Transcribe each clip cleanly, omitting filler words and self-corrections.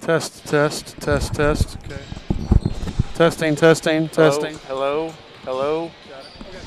Test, test, test, test. Okay. Testing, testing, Hello, testing. hello, hello. Got it. Okay.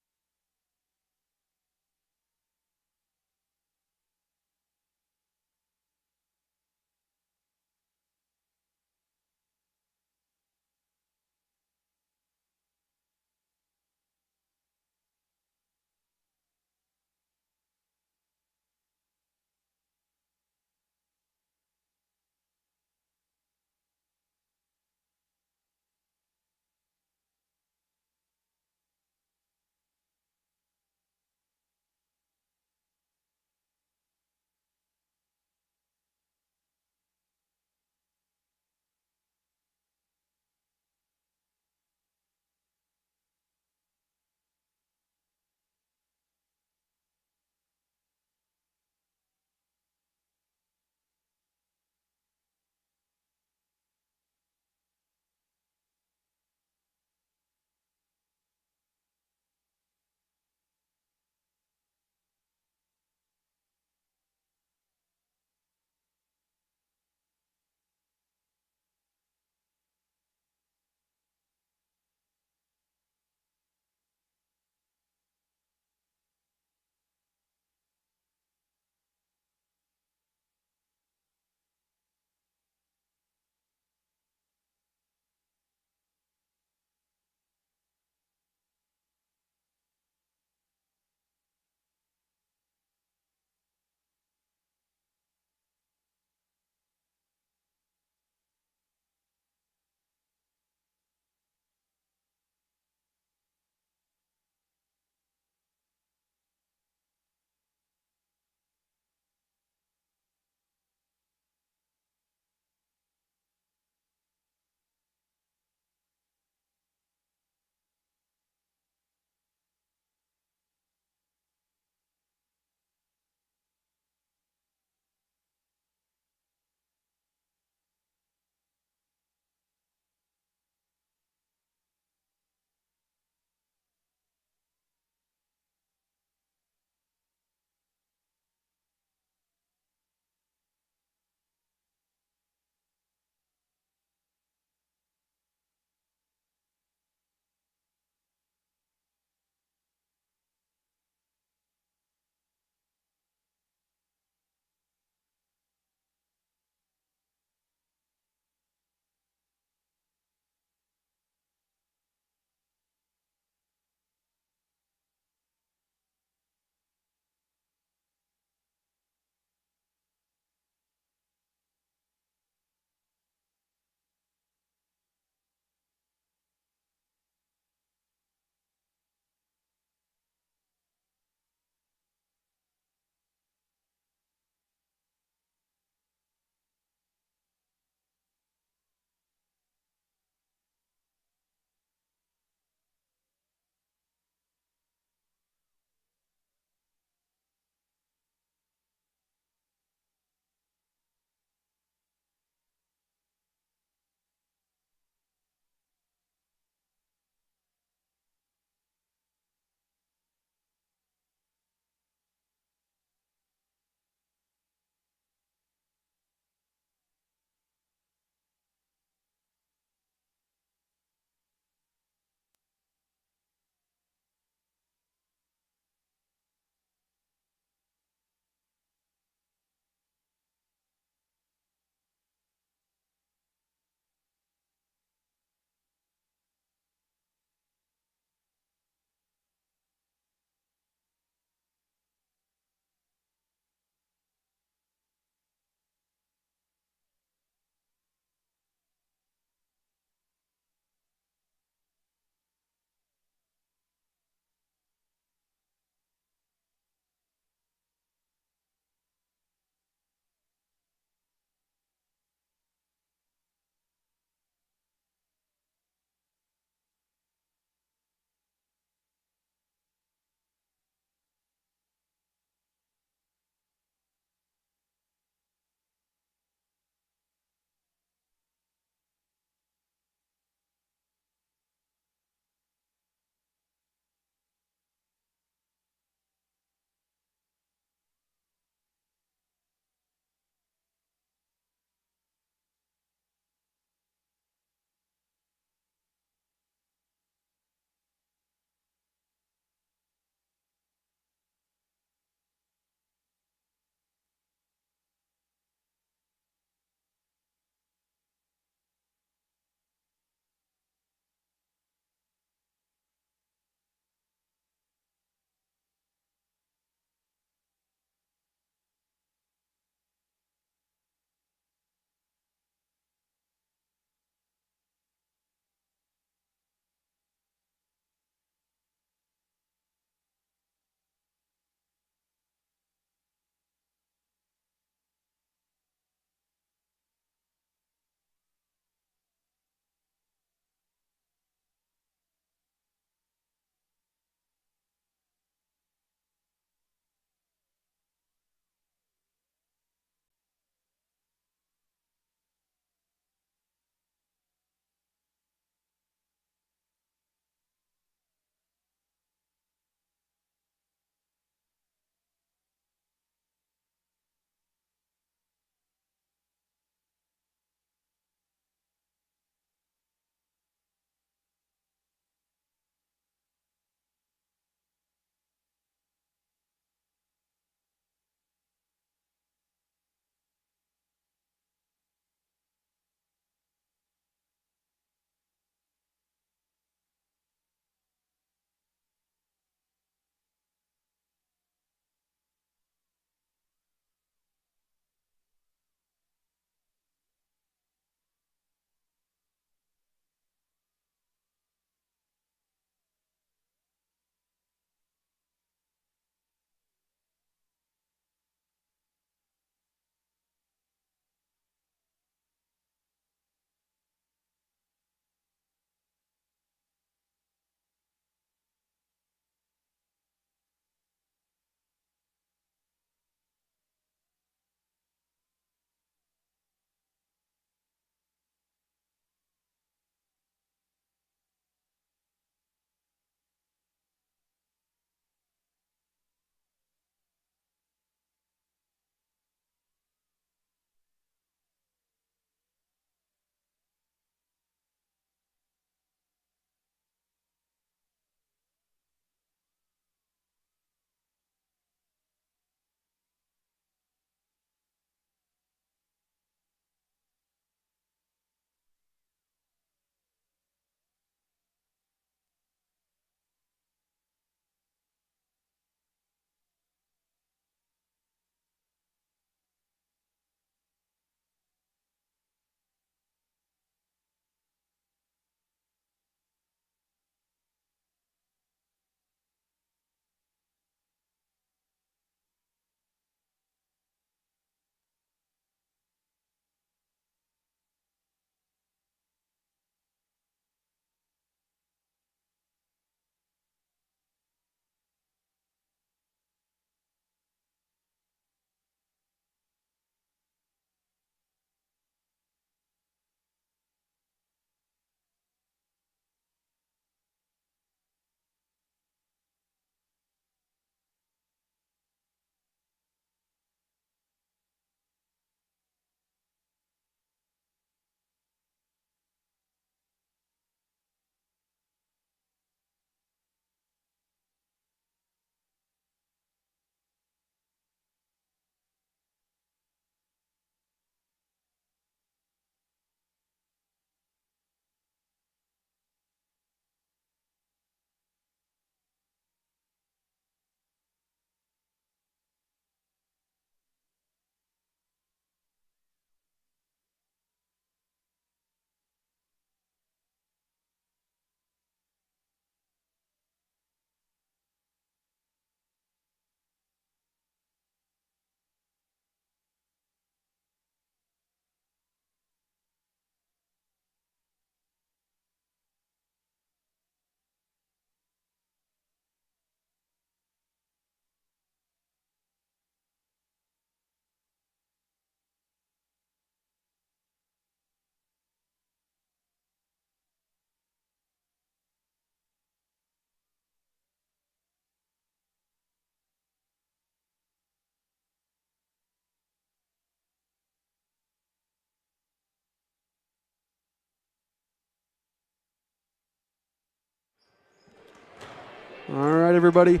All right, everybody.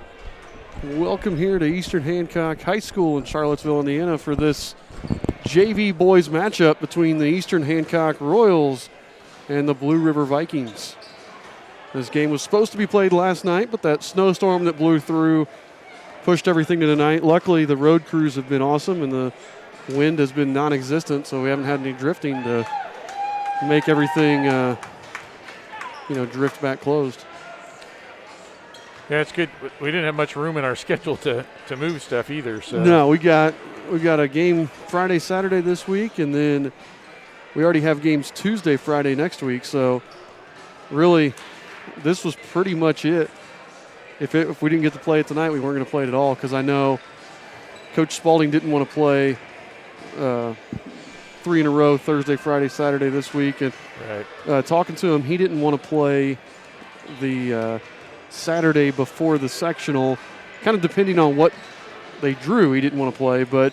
Welcome here to Eastern Hancock High School in Charlottesville, Indiana for this JV boys matchup between the Eastern Hancock Royals and the Blue River Vikings. This game was supposed to be played last night, but that snowstorm that blew through pushed everything to tonight. Luckily, the road crews have been awesome, and the wind has been non-existent, so we haven't had any drifting to make everything, drift back closed. Yeah, it's good. We didn't have much room in our schedule to move stuff either. So no, we got a game Friday, Saturday this week, and then we already have games Tuesday, Friday next week. So really, this was pretty much it. If we didn't get to play it tonight, we weren't going to play it at all, because I know Coach Spalding didn't want to play 3 in a row, Thursday, Friday, Saturday this week. And talking to him, he didn't want to play the Saturday before the sectional, kind of depending on what they drew. He didn't want to play, but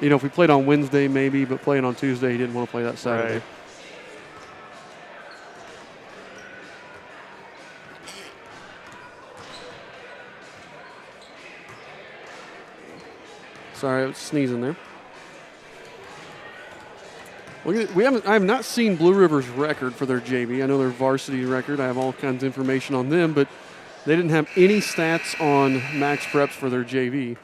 if we played on Wednesday maybe, but playing on Tuesday, he didn't want to play that Saturday. Right. Sorry, I was sneezing there. I have not seen Blue River's record for their JV. I know their varsity record. I have all kinds of information on them, but they didn't have any stats on Max Preps for their JV.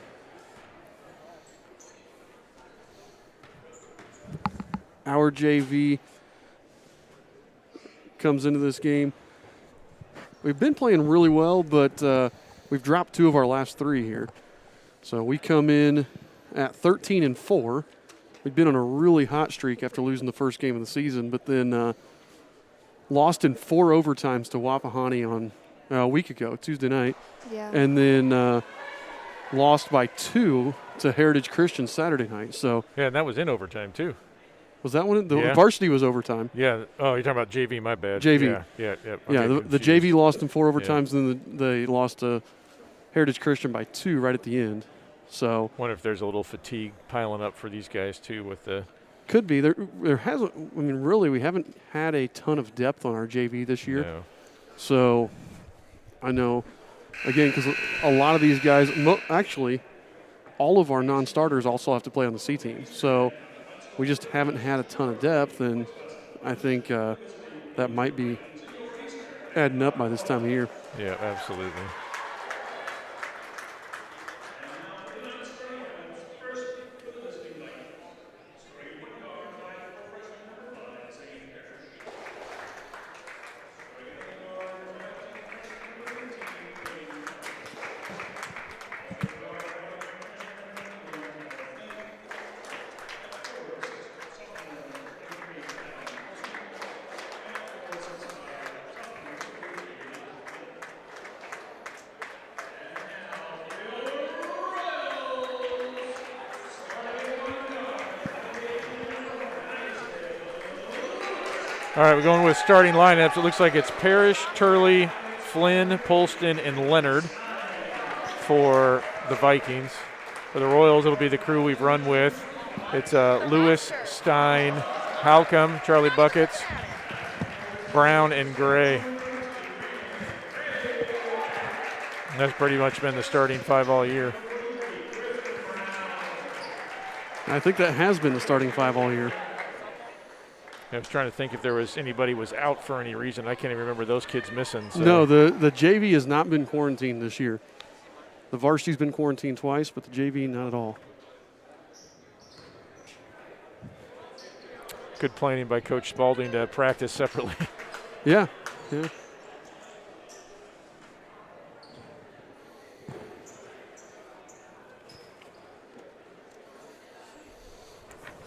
Our JV comes into this game. We've been playing really well, but we've dropped 2 of our last 3 here. So we come in at 13-4. We'd been on a really hot streak after losing the first game of the season, but then lost in 4 overtimes to Wapahani on a week ago, Tuesday night. Yeah. And then lost by 2 to Heritage Christian Saturday night. So yeah, and that was in overtime too. Was that one? The varsity was overtime. Yeah. Oh, you're talking about JV, my bad. JV. Yeah. Okay, the JV lost in 4 overtimes, and then they lost to Heritage Christian by 2 right at the end. So wonder if there's a little fatigue piling up for these guys too with the. Could be. There hasn't. I mean, really, we haven't had a ton of depth on our JV this year. No. So I know, again, because a lot of these guys, actually, all of our non-starters also have to play on the C team. So we just haven't had a ton of depth, and I think that might be adding up by this time of year. Yeah, absolutely. All right, we're going with starting lineups. It looks like it's Parrish, Turley, Flynn, Polston, and Leonard for the Vikings. For the Royals, it'll be the crew we've run with. It's Lewis, Stein, Halcomb, Charlie Buckets, Brown, and Gray. And that's pretty much been the starting 5 all year. I think that has been the starting 5 all year. I was trying to think if there was anybody was out for any reason. I can't even remember those kids missing. So. No, the JV has not been quarantined this year. The varsity's been quarantined twice, but the JV not at all. Good planning by Coach Spalding to practice separately. Yeah.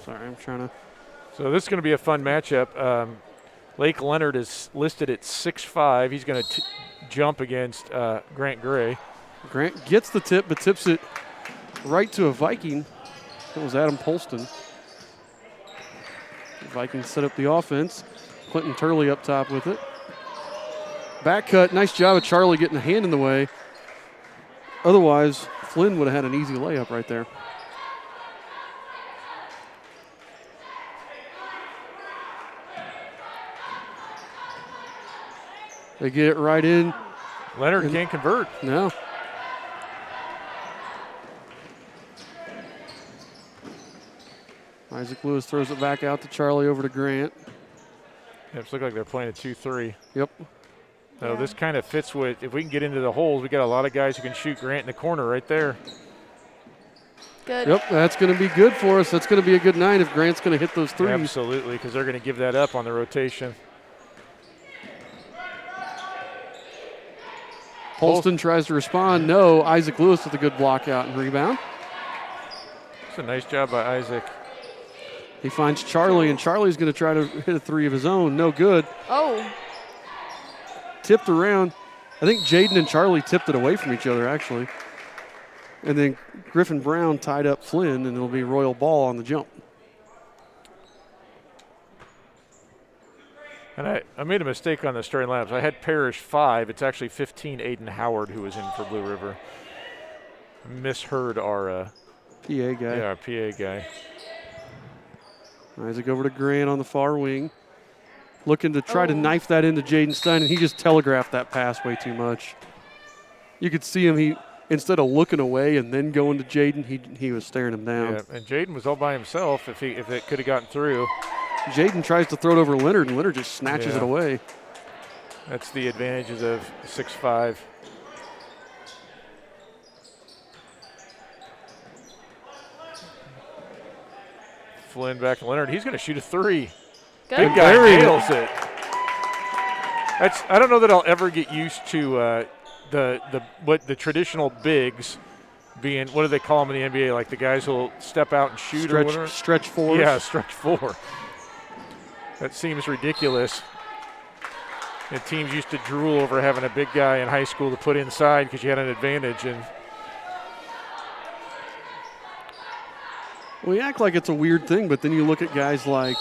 Sorry, I'm trying to. So this is going to be a fun matchup. Lake Leonard is listed at 6'5". He's going to jump against Grant Gray. Grant gets the tip, but tips it right to a Viking. That was Adam Polston. The Vikings set up the offense. Clinton Turley up top with it. Back cut. Nice job of Charlie getting a hand in the way. Otherwise, Flynn would have had an easy layup right there. They get it right in Leonard can't convert. No. Isaac Lewis throws it back out to Charlie over to Grant. It looks like they're playing a 2-3. Yep. So this kind of fits with, if we can get into the holes, we got a lot of guys who can shoot. Grant in the corner right there. Good. Yep, that's going to be good for us. That's going to be a good night if Grant's going to hit those threes. Absolutely, because they're going to give that up on the rotation. Polston tries to respond. No. Isaac Lewis with a good block out and rebound. It's a nice job by Isaac. He finds Charlie, and Charlie's going to try to hit a three of his own. No good. Oh. Tipped around. I think Jaden and Charlie tipped it away from each other, actually. And then Griffin Brown tied up Flynn, and it'll be Royal ball on the jump. And I made a mistake on the starting lineups. I had Parrish 5. It's actually 15, Aiden Howard, who was in for Blue River. Misheard our PA guy. our PA guy. Isaac over to Grant on the far wing. Looking to try to knife that into Jaden Stein, and he just telegraphed that pass way too much. You could see him, instead of looking away and then going to Jaden, he was staring him down. Yeah, and Jaden was all by himself if it could have gotten through. Jaden tries to throw it over Leonard, and Leonard just snatches it away. That's the advantages of 6'5". Flynn back to Leonard. He's going to shoot a three. Good. Big guy nails it. I don't know that I'll ever get used to the traditional bigs being, what do they call them in the NBA? Like the guys who'll step out and shoot or whatever. Stretch fours. Yeah, stretch four. That seems ridiculous. And teams used to drool over having a big guy in high school to put inside because you had an advantage. And We act like it's a weird thing, but then you look at guys like,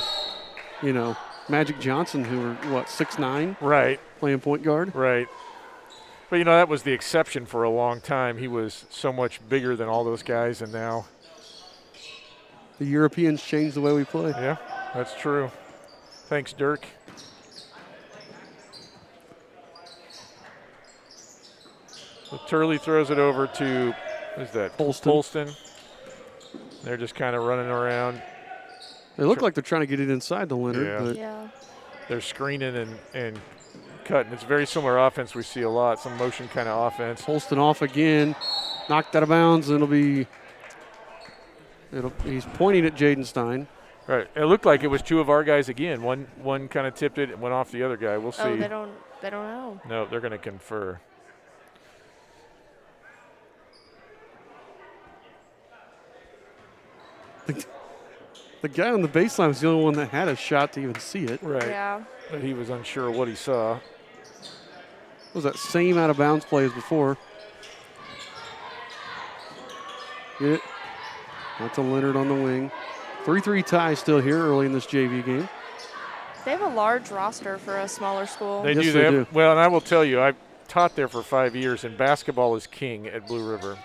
Magic Johnson, who are, 6'9"? Right. Playing point guard. Right. But, that was the exception for a long time. He was so much bigger than all those guys, and now. The Europeans changed the way we play. Yeah, that's true. Thanks, Dirk. So Turley throws it over to, what is that? Polston. They're just kind of running around. They look like they're trying to get it inside to Leonard. Yeah. But Yeah. They're screening and cutting. It's very similar offense we see a lot, some motion kind of offense. Polston off again, knocked out of bounds, and he's pointing at Jaden Stein. Right. It looked like it was two of our guys again. One kind of tipped it and went off the other guy. We'll see. Oh, they don't know. No, they're going to confer. The guy on the baseline was the only one that had a shot to even see it. Right. Yeah. But he was unsure what he saw. It was that same out of bounds play as before. Get it? That's a Leonard on the wing. 3-3 tie still here early in this JV game. They have a large roster for a smaller school. They Yes, do. they do. Well, and I will tell you, I taught there for 5 years, and basketball is king at Blue River.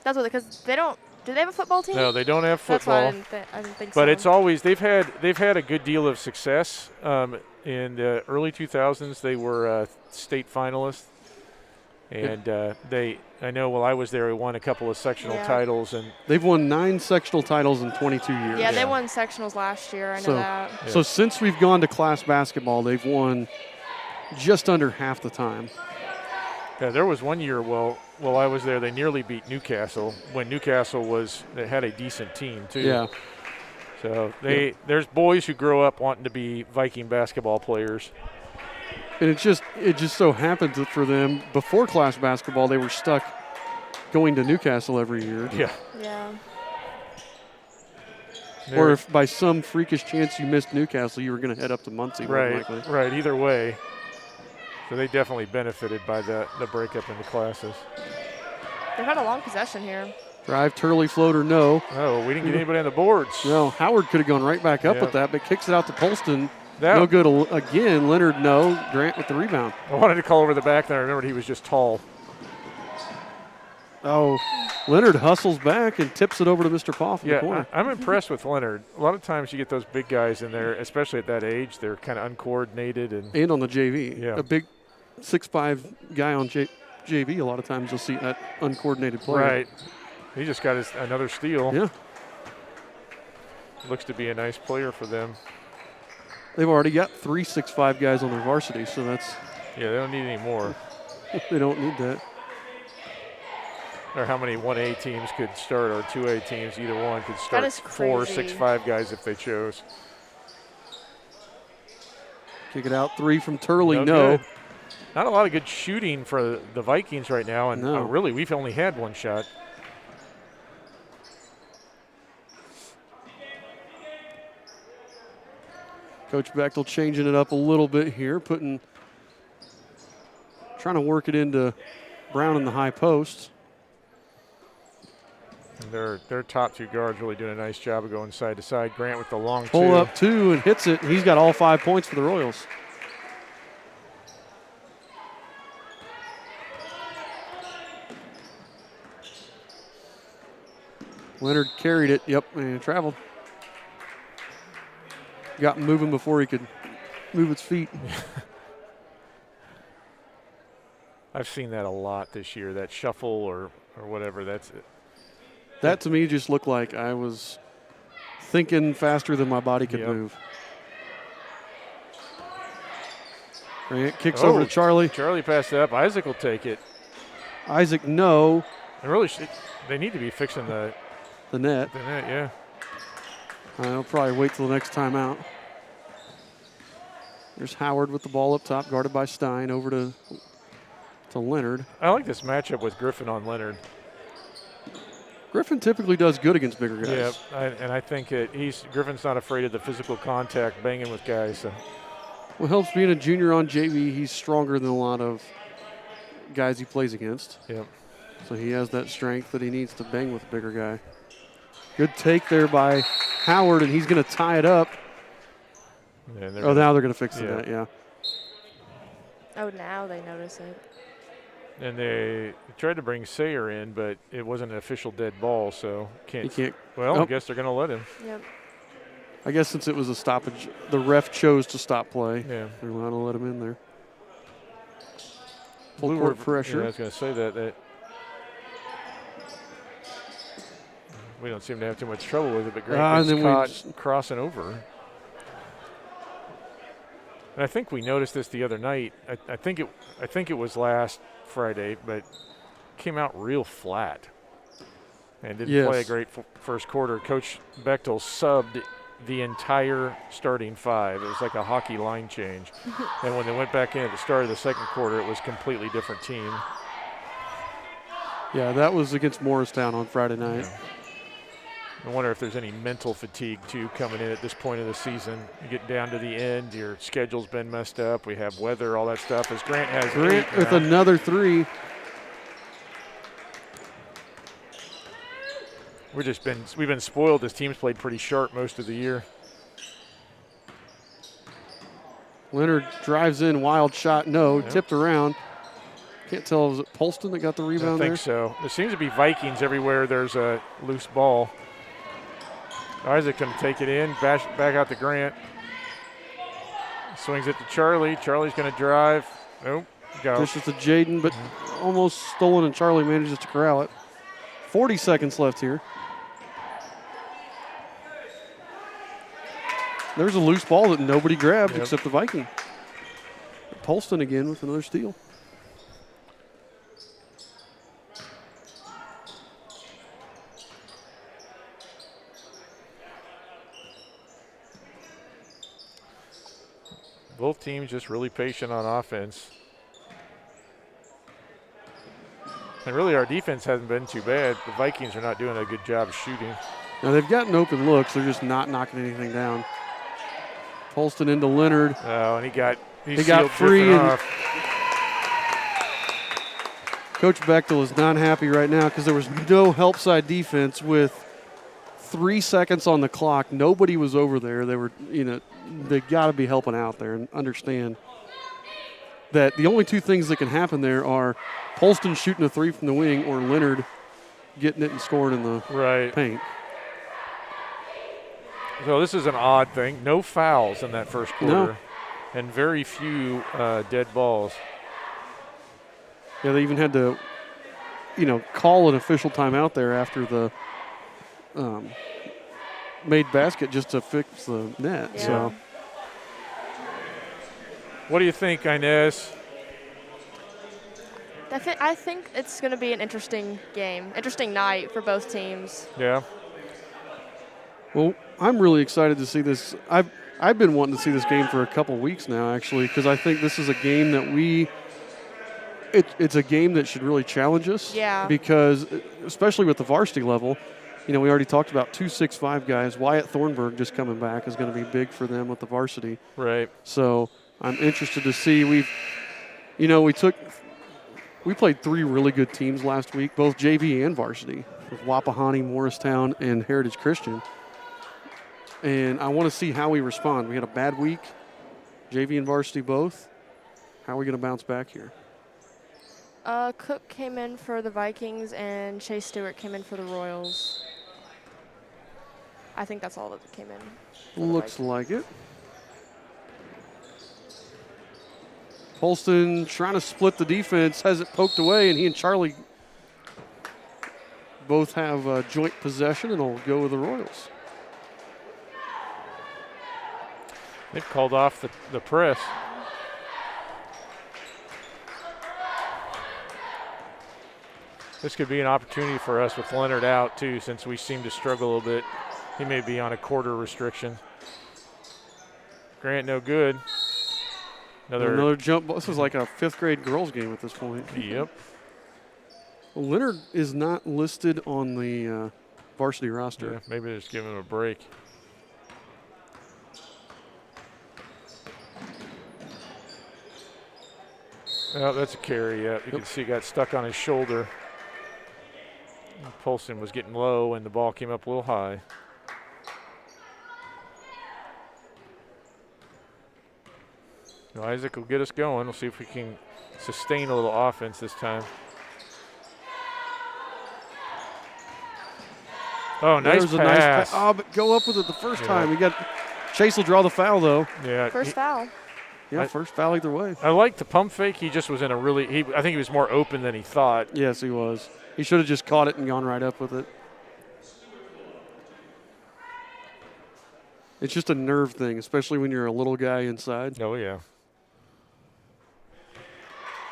That's what, because they don't. Do they have a football team? No, they don't have That's why football. I didn't think so. But it's always they've had a good deal of success. In the early 2000s, they were state finalists, and I know while I was there, we won a couple of sectional titles, and They've won 9 sectional titles in 22 years. Yeah, they won sectionals last year. I know that. Yeah. So since we've gone to class basketball, they've won just under half the time. yeah, there was one year while I was there, they nearly beat Newcastle when Newcastle they had a decent team too. Yeah. So there's boys who grow up wanting to be Viking basketball players. And it just so happened that for them, before class basketball, they were stuck going to Newcastle every year. Yeah. Yeah. Or if by some freakish chance you missed Newcastle, you were going to head up to Muncie. more than likely. Right. Either way. So they definitely benefited by the breakup in the classes. They've had a long possession here. Drive, Turley, floater, no. Oh, we didn't get anybody on the boards. No, Howard could have gone right back up Yep. with that, but kicks it out to Polston. That- No good again. Leonard, no. Grant with the rebound. I wanted to call over the back, then I remembered he was just tall. Oh, Leonard hustles back and tips it over to Mr. Poff in the corner. I'm impressed with Leonard. A lot of times you get those big guys in there, especially at that age. They're kind of uncoordinated and And on the JV. Yeah. A big 6'5" guy on JV, a lot of times you'll see that uncoordinated play. Right. He just got another steal. Yeah. Looks to be a nice player for them. They've already got 3 6'5" guys on their varsity, so that's. Yeah, they don't need any more. They don't need that. Or how many 1A teams could start, or 2A teams, either one could start That is 4 crazy. 6'5" guys if they chose. Kick it out, 3 from Turley, no. Good. Not a lot of good shooting for the Vikings right now, and No. really we've only had one shot. Coach Bechtel changing it up a little bit here, trying to work it into Brown in the high post. And their top 2 guards really doing a nice job of going side to side. Grant with the long Pull 2. up 2 and hits it. He's got all 5 points for the Royals. Leonard carried it, yep, and traveled. Got moving before he could move its feet. I've seen that a lot this year, that shuffle or whatever. That's it. That to me just looked like I was thinking faster than my body could Yep. move. Grant kicks over to Charlie. Charlie passed it up. Isaac will take it. Isaac, no. And really, they need to be fixing the net. net, yeah. I'll probably wait till the next timeout. There's Howard with the ball up top, guarded by Stein, over to Leonard. I like this matchup with Griffin on Leonard. Griffin typically does good against bigger guys. Yeah, and I think Griffin's not afraid of the physical contact, banging with guys. So. Well, helps being a junior on JV. He's stronger than a lot of guys he plays against. Yep. So he has that strength that he needs to bang with a bigger guy. Good take there by Howard, and he's going to tie it up. Yeah, now they're going to fix the net, yeah. Oh, now they notice it. And they tried to bring Sayer in, but it wasn't an official dead ball, so He can't. Well, Nope. I guess they're going to let him. Yep. I guess since it was a stoppage, the ref chose to stop play. Yeah. They're allowed to let him in there. Full Blue court River- pressure. Yeah, I was going to say that we don't seem to have too much trouble with it, but Grant gets caught crossing over. And I think we noticed this the other night. I think it was last Friday, but came out real flat and didn't play a great first quarter. Coach Bechtel subbed the entire starting 5. It was like a hockey line change. And when they went back in at the start of the second quarter, it was a completely different team. Yeah, that was against Morristown on Friday night. Yeah. I wonder if there's any mental fatigue, too, coming in at this point of the season. You get down to the end, your schedule's been messed up. We have weather, all that stuff. As Grant has Grant 8 with now. another 3. We've been spoiled. This team's played pretty sharp most of the year. Leonard drives in, wild shot, no, Yep. tipped around. Can't tell, was it Polston that got the rebound I think there? so. There seems to be Vikings everywhere there's a loose ball. Isaac going to take it in, back out to Grant. Swings it to Charlie. Charlie's going to drive. Nope. Go. Dishes to Jaden, but almost stolen, and Charlie manages to corral it. 40 seconds left here. There's a loose ball that nobody grabbed except the Viking. Polston again with another steal. Both teams just really patient on offense. And really our defense hasn't been too bad. The Vikings are not doing a good job shooting. Now they've gotten open looks. They're just not knocking anything down. Polston into Leonard. Oh, and he got free. And off. Coach Bechtel is not happy right now because there was no help side defense with 3 seconds on the clock. Nobody was over there. They were, they got to be helping out there and understand that the only 2 things that can happen there are Polston shooting a 3 from the wing or Leonard getting it and scoring in the paint. So this is an odd thing. No fouls in that first quarter. No. And very few dead balls. Yeah, they even had to, call an official timeout there after the made basket just to fix the net. Yeah. So, What do you think, Inez? I think it's going to be an interesting game, interesting night for both teams. Yeah. well, I'm really excited to see this. I've been wanting to see this game for a couple weeks now, actually, because I think this is a game that it's a game that should really challenge us. Yeah. Because, especially with the varsity level, we already talked about 2-6-5 guys. Wyatt Thornburg just coming back is going to be big for them with the varsity. Right. So I'm interested to see. We played 3 really good teams last week, both JV and varsity, with Wapahani, Morristown, and Heritage Christian. And I want to see how we respond. We had a bad week, JV and varsity both. How are we going to bounce back here? Cook came in for the Vikings and Chase Stewart came in for the Royals. I think that's all that came in. for the Looks Vikings. like it. Polston trying to split the defense, has it poked away, and he and Charlie both have joint possession, and will go with the Royals. They've called off the press. This could be an opportunity for us with Leonard out, too, since we seem to struggle a little bit. He may be on a quarter restriction. Grant, no good. Another jump ball. This is like a 5th grade girls game at this point. Yep. Well, Leonard is not listed on the varsity roster. Yeah, maybe they're just giving him a break. Oh, that's a carry. Yeah, you can see it got stuck on his shoulder. Polston was getting low, and the ball came up a little high. Well, Isaac will get us going. We'll see if we can sustain a little offense this time. Oh, nice There's pass. Oh, but go up with it the first time. Chase will draw the foul, though. Yeah. First foul. Yeah, first foul either way. I like the pump fake. He just was in a really I think he was more open than he thought. Yes, he was. He should have just caught it and gone right up with it. It's just a nerve thing, especially when you're a little guy inside. Oh, yeah.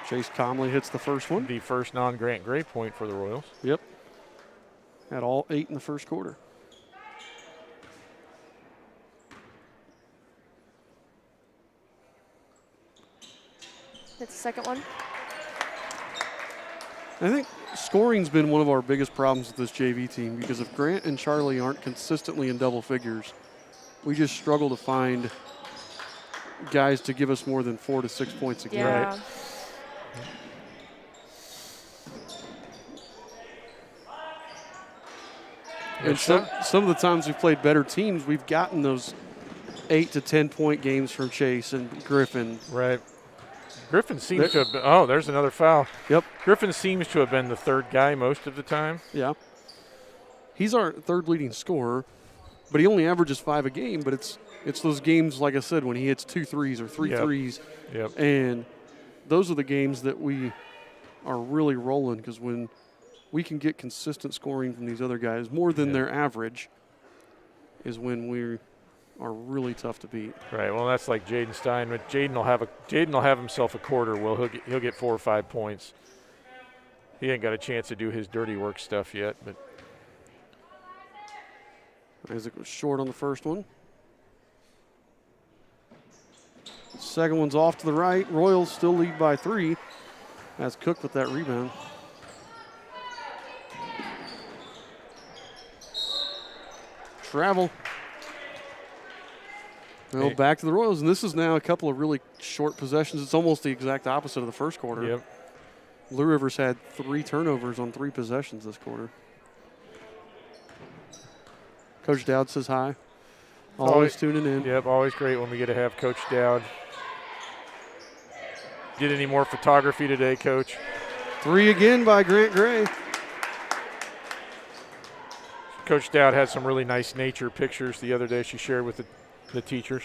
Chase calmly hits the first one. The first non-Grant Gray point for the Royals. Yep. Had all 8 in the first quarter. Hits the second one. I think scoring's been one of our biggest problems with this JV team because if Grant and Charlie aren't consistently in double figures, we just struggle to find guys to give us more than 4 to 6 points a game. Yeah. Right. And some of the times we've played better teams, we've gotten those 8 to 10 point games from Chase and Griffin. Right. Griffin seems to have been, oh, there's another foul. Yep. Griffin seems to have been the third guy most of the time. Yeah. He's our 3rd leading scorer, but he only averages 5 a game, but it's those games, like I said, when he hits 2 threes or 3 threes. Yep. And those are the games that we are really rolling because when we can get consistent scoring from these other guys, more than their average, is when we are really tough to beat. Right. Well, that's like Jaden Stein. Jaden will have himself a quarter. Well, he'll get 4 or 5 points. He ain't got a chance to do his dirty work stuff yet, but Isaac was short on the first one. Second one's off to the right. Royals still lead by 3. As Cook with that rebound. Travel. Well, back to the Royals, and this is now a couple of really short possessions. It's almost the exact opposite of the first quarter. Yep. Blue Rivers had 3 turnovers on 3 possessions this quarter. Coach Dowd says hi. Always tuning in. Yep, always great when we get to have Coach Dowd. Did any more photography today, Coach? 3 again by Grant Gray. Coach Dowd had some really nice nature pictures the other day she shared with the teachers.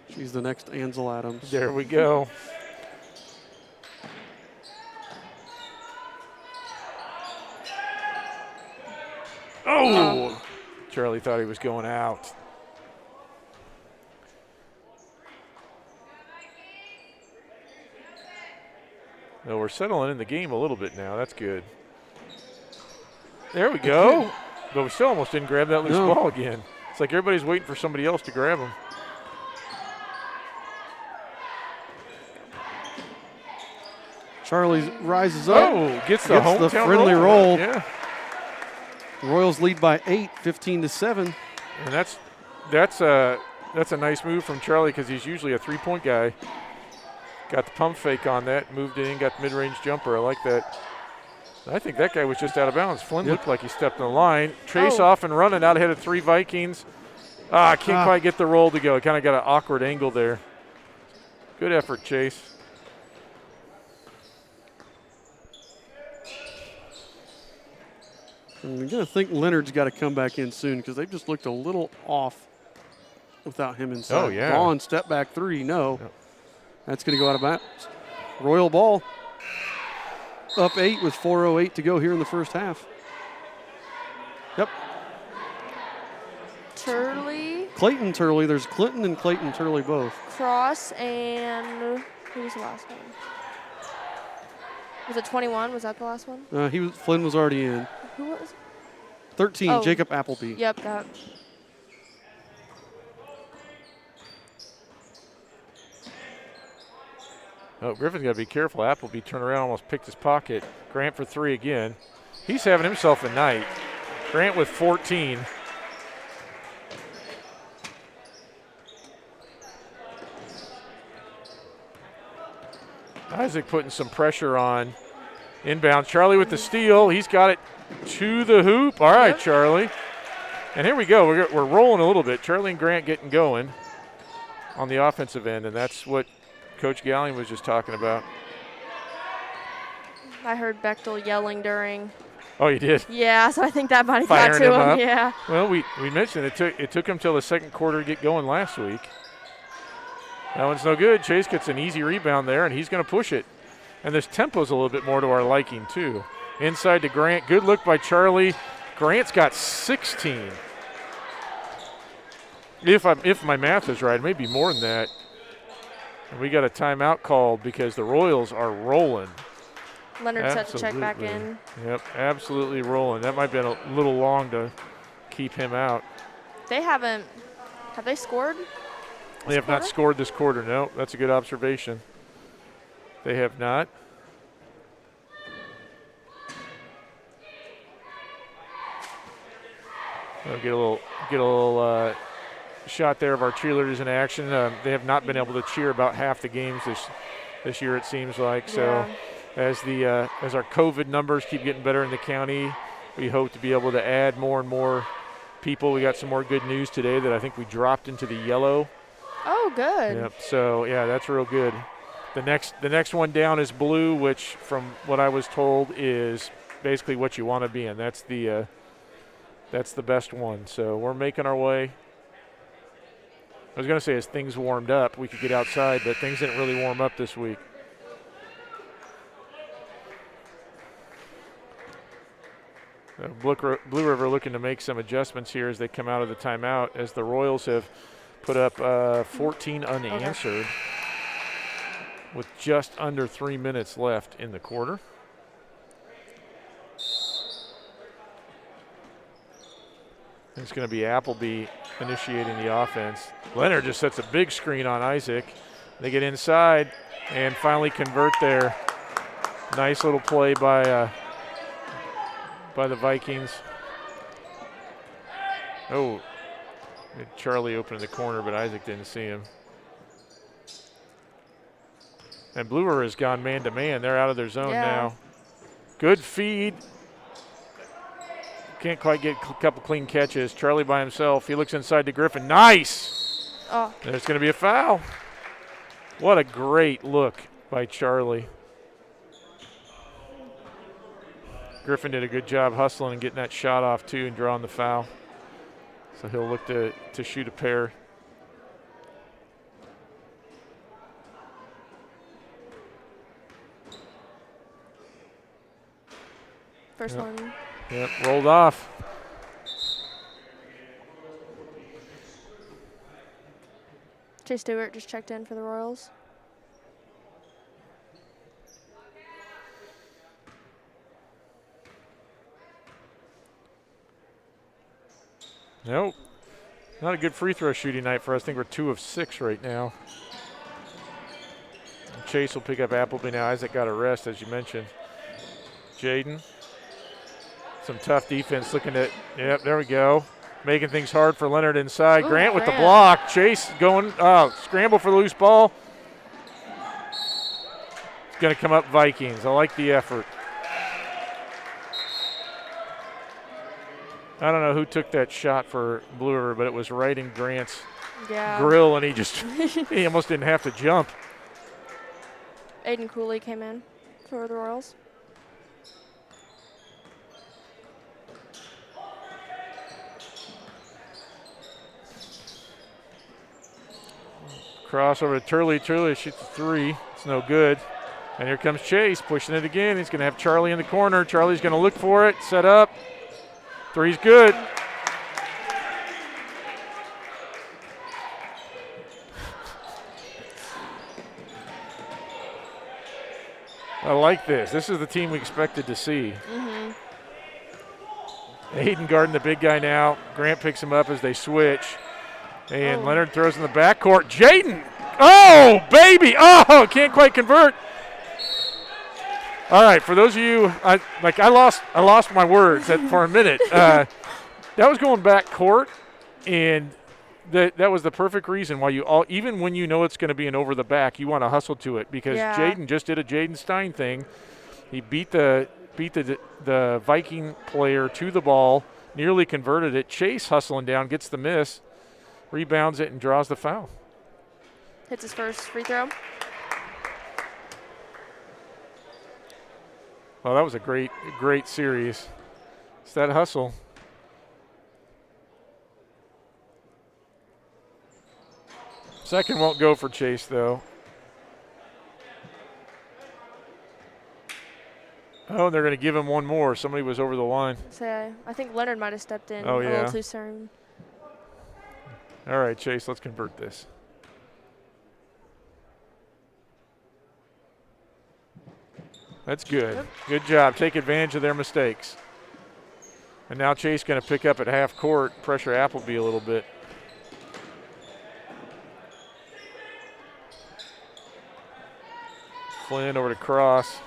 She's the next Ansel Adams. There we go. Oh! Charlie thought he was going out. Well, we're settling in the game a little bit now. That's good. There we go. But we still almost didn't grab that loose ball again. It's like everybody's waiting for somebody else to grab him. Charlie rises up. Oh, gets the hometown friendly roll. Yeah. Royals lead by 8, 15-7. And that's a nice move from Charlie because he's usually a three-point guy. Got the pump fake on that, moved it in, got the mid-range jumper. I like that. I think that guy was just out of bounds. Flynn looked like he stepped in the line. Chase off and running out ahead of 3 Vikings. Can't quite get the roll to go. Kind of got an awkward angle there. Good effort, Chase. I'm going to think Leonard's got to come back in soon because they've just looked a little off without him inside. Oh, yeah. Vaughn, step back 3. No. Yep. That's going to go out of bounds. Royal ball. Up 8 with 4:08 to go here in the first half. Yep. Turley. Clayton Turley. There's Clinton and Clayton Turley both. Cross and who was the last one? Was it 21? Was that the last one? Flynn was already in. Who was it? 13, Oh. Jacob Appleby. Yep, that. Oh, Griffin's got to be careful. Appleby turned around, almost picked his pocket. Grant for 3 again. He's having himself a night. Grant with 14. Isaac putting some pressure on. Inbound. Charlie with the steal. He's got it to the hoop. All right, Charlie. And here we go. We're rolling a little bit. Charlie and Grant getting going on the offensive end, and that's what Coach Gallion was just talking about. I heard Bechtel yelling during. Oh, you did? Yeah, so I think that might have got Firing to him him. up. Yeah. Well, we mentioned it took him till the second quarter to get going last week. That one's no good. Chase gets an easy rebound there, and he's going to push it. And this tempo's a little bit more to our liking, too. Inside to Grant. Good look by Charlie. Grant's got 16. If my math is right, maybe more than that. And we got a timeout called because the Royals are rolling. Leonard's had to check back in. Yep, absolutely rolling. That might have been a little long to keep him out. Have they scored? They have not scored this quarter. No, that's a good observation. They have not. We'll get a little shot there of our cheerleaders in action. They have not been able to cheer about half the games this year, it seems like. So as our COVID numbers keep getting better in the county, we hope to be able to add more and more people. We got some more good news today that I think we dropped into the yellow. Oh, good. Yep. So yeah, that's real good. The next one down is blue, which from what I was told is basically what you want to be in. That's the best one. So we're making our way. I was going to say as things warmed up, we could get outside, but things didn't really warm up this week. Blue River looking to make some adjustments here as they come out of the timeout, as the Royals have put up 14 unanswered with just under 3 minutes left in the quarter. It's going to be Appleby initiating the offense. Leonard just sets a big screen on Isaac. They get inside and finally convert there. Nice little play by the Vikings. Oh, Charlie opened the corner, but Isaac didn't see him. And Blue River has gone man-to-man. They're out of their zone now. Good feed. Can't quite get a couple clean catches. Charlie by himself. He looks inside to Griffin. Nice! Oh. There's going to be a foul. What a great look by Charlie. Griffin did a good job hustling and getting that shot off, too, and drawing the foul. So he'll look to shoot a pair. First one. Yep, rolled off. Chase Stewart just checked in for the Royals. Nope. Not a good free throw shooting night for us. I think we're 2 of 6 right now. Chase will pick up Appleby now. Isaac got a rest, as you mentioned. Jaden. Some tough defense looking at, yep, there we go. Making things hard for Leonard inside. Ooh, Grant with the block. Chase going, scramble for the loose ball. It's going to come up Vikings. I like the effort. I don't know who took that shot for Blue River, but it was right in Grant's grill, and he almost didn't have to jump. Aiden Cooley came in for the Royals. Cross over to Turley. Turley shoots a 3. It's no good. And here comes Chase pushing it again. He's going to have Charlie in the corner. Charlie's going to look for it, set up. 3's good. I like this. This is the team we expected to see. Aiden guarding the big guy now. Grant picks him up as they switch. And Leonard throws in the backcourt. Jaden! Oh, baby! Oh, can't quite convert. All right, for those of you, I lost my words for a minute. That was going back court, and that was the perfect reason why even when you know it's going to be an over the back, you want to hustle to it because Jaden just did a Jaden Stein thing. He beat the Viking player to the ball, nearly converted it. Chase hustling down, gets the miss, rebounds it, and draws the foul. Hits his first free throw. Well, that was a great series. It's that hustle. Second won't go for Chase, though. Oh, they're going to give him one more. Somebody was over the line. So I think Leonard might have stepped in a little too soon. All right, Chase, let's convert this. That's good. Yep. Good job. Take advantage of their mistakes. And now Chase going to pick up at half court, pressure Appleby a little bit. Flynn over to Cross.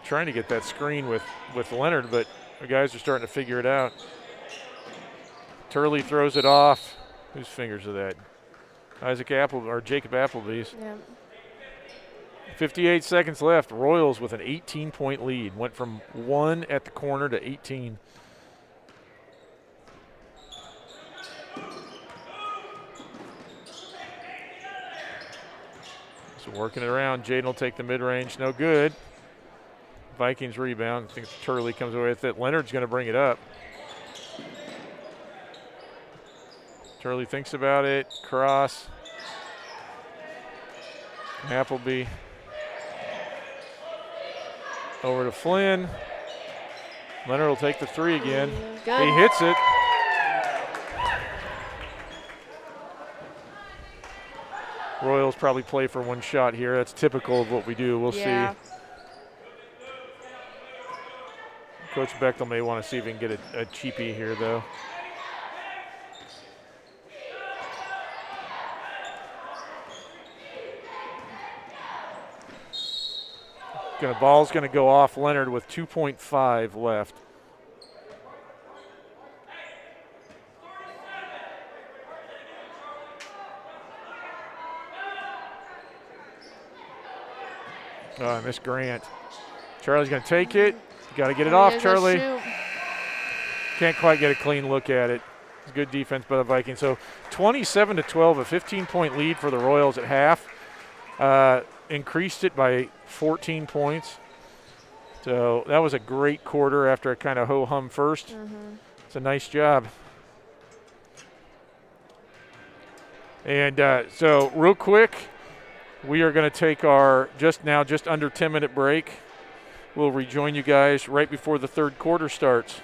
Trying to get that screen with Leonard, but the guys are starting to figure it out. Turley throws it off. Whose fingers are that? Jacob Appleby's. Yeah. 58 seconds left. Royals with an 18-point lead. Went from 1 at the corner to 18. So working it around. Jaden will take the mid-range. No good. Vikings rebound. I think Turley comes away with it. Leonard's going to bring it up. Turley thinks about it. Cross. Appleby. Over to Flynn. Leonard will take the 3 again. Good. He hits it. Royals probably play for one shot here. That's typical of what we do. We'll see. Coach Bechtel may want to see if he can get a cheapie here, though. Ball's going to go off Leonard with 2.5 left. Oh, I missed Grant. Charlie's going to take it. Got to get it off, Charlie. Can't quite get a clean look at it. It's good defense by the Vikings. So 27-12, a 15-point lead for the Royals at half. Increased it by 14 points. So that was a great quarter after a kind of ho-hum first. It's a nice job. And so real quick, we are going to take our just under 10-minute break. We'll rejoin you guys right before the third quarter starts.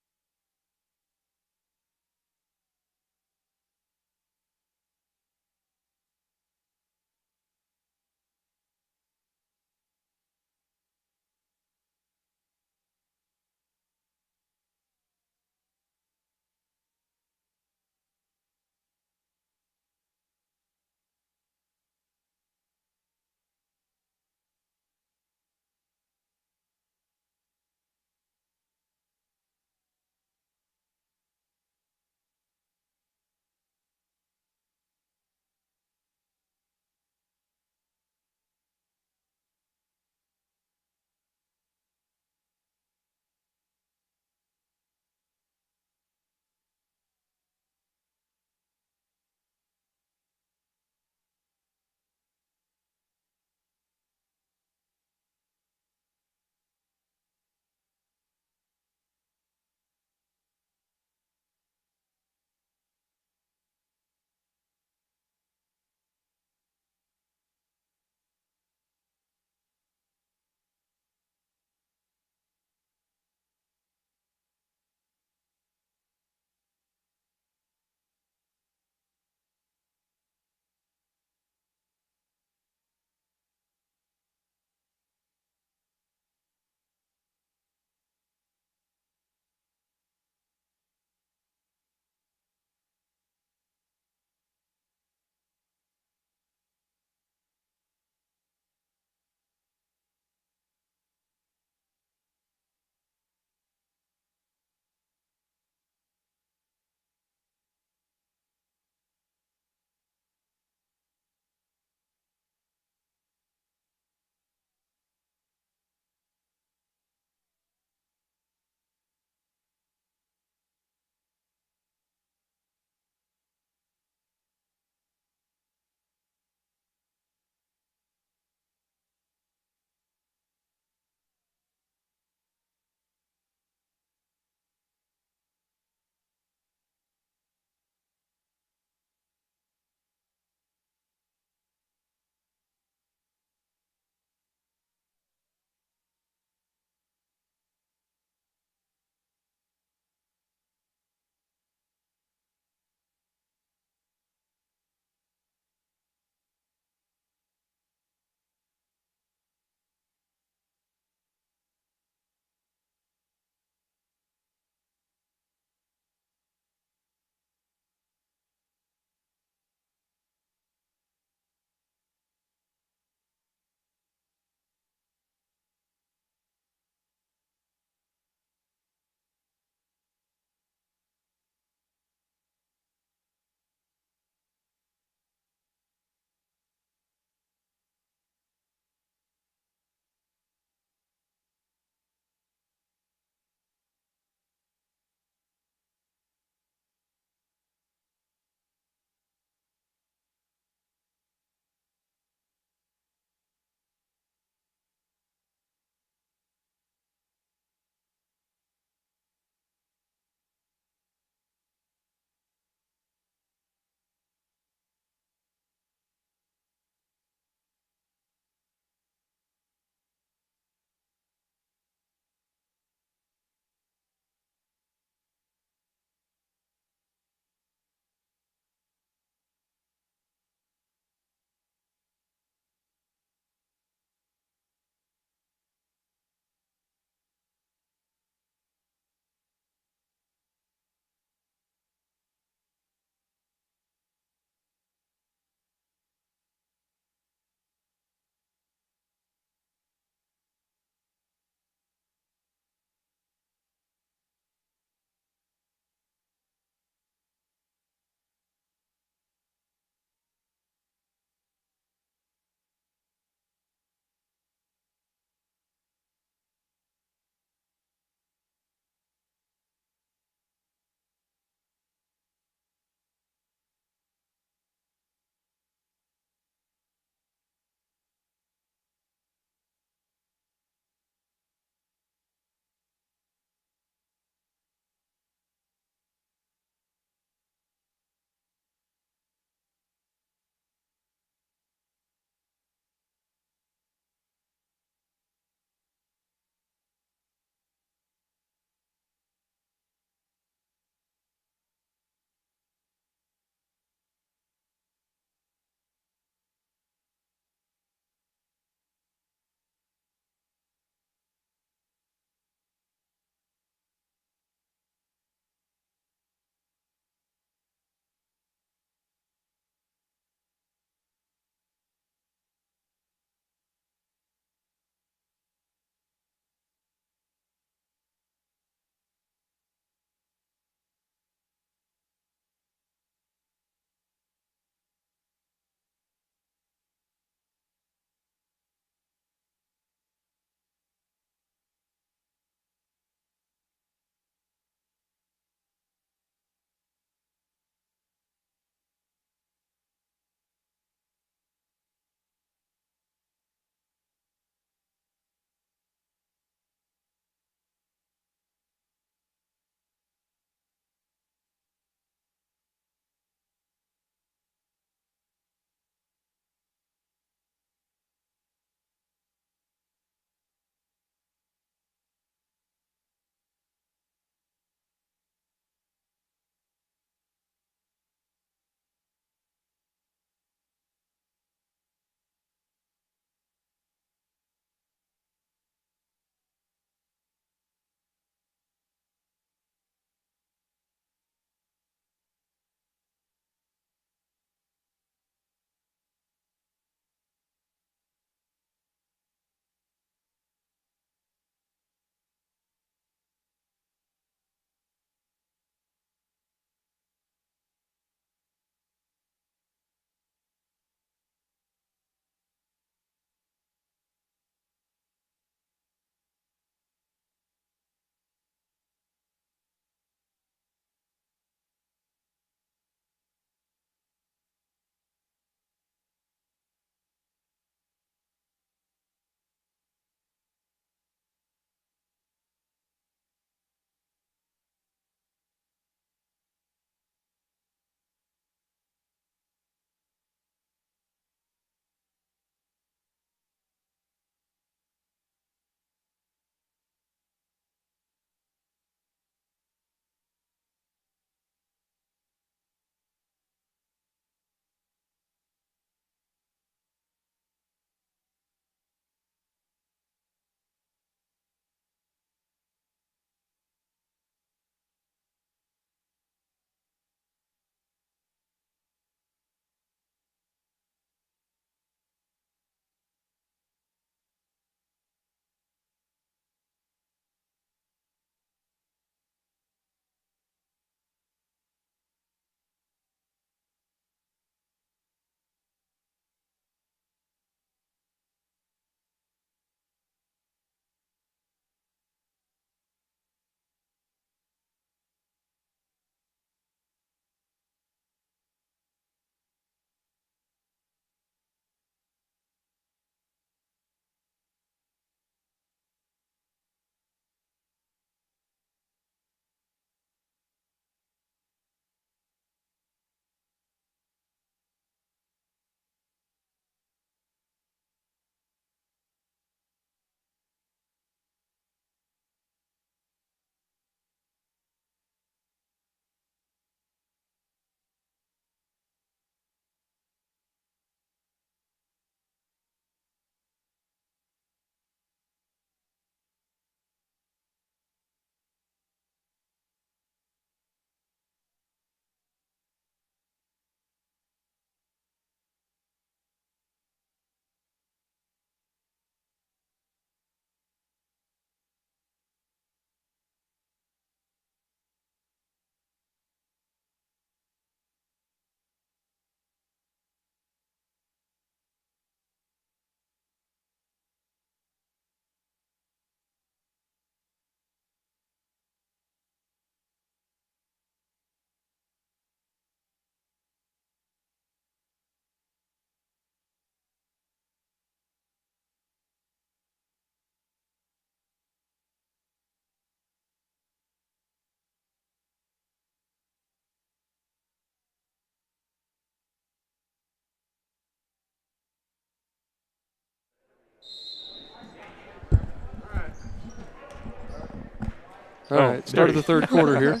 All right, start of the third quarter here.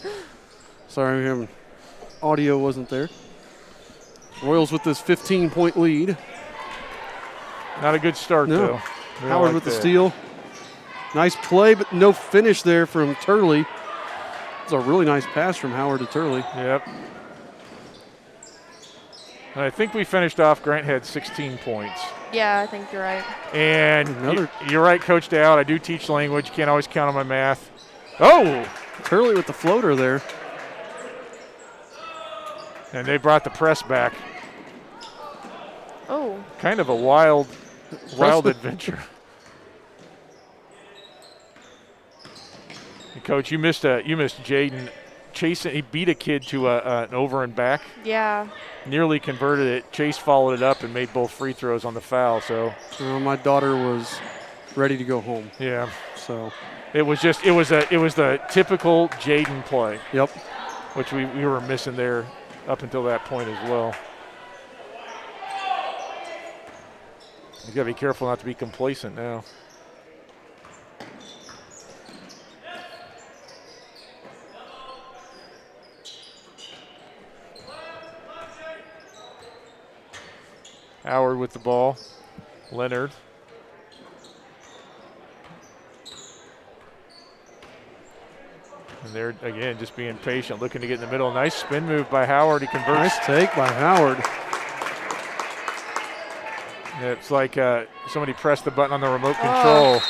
Sorry, audio wasn't there. Royals with this 15-point lead. Not a good start, though. Howard with the steal. Nice play, but no finish there from Turley. It's a really nice pass from Howard to Turley. Yep. And I think we finished off, Grant had 16 points. Yeah, I think you're right. And you're right, Coach Dowd. I do teach language. Can't always count on my math. Oh! Turley with the floater there. And they brought the press back. Oh. Kind of a wild adventure. And Coach, you missed Jaden chasing. He beat a kid to an over and back. Yeah. Nearly converted it. Chase followed it up and made both free throws on the foul. So my daughter was ready to go home. Yeah. So it was the typical Jaden play. Yep. Which we were missing there up until that point as well. You got to be careful not to be complacent now. Howard with the ball. Leonard. And they're, again, just being patient, looking to get in the middle. Nice spin move by Howard. He converts. Nice take by Howard. It's like somebody pressed the button on the remote control.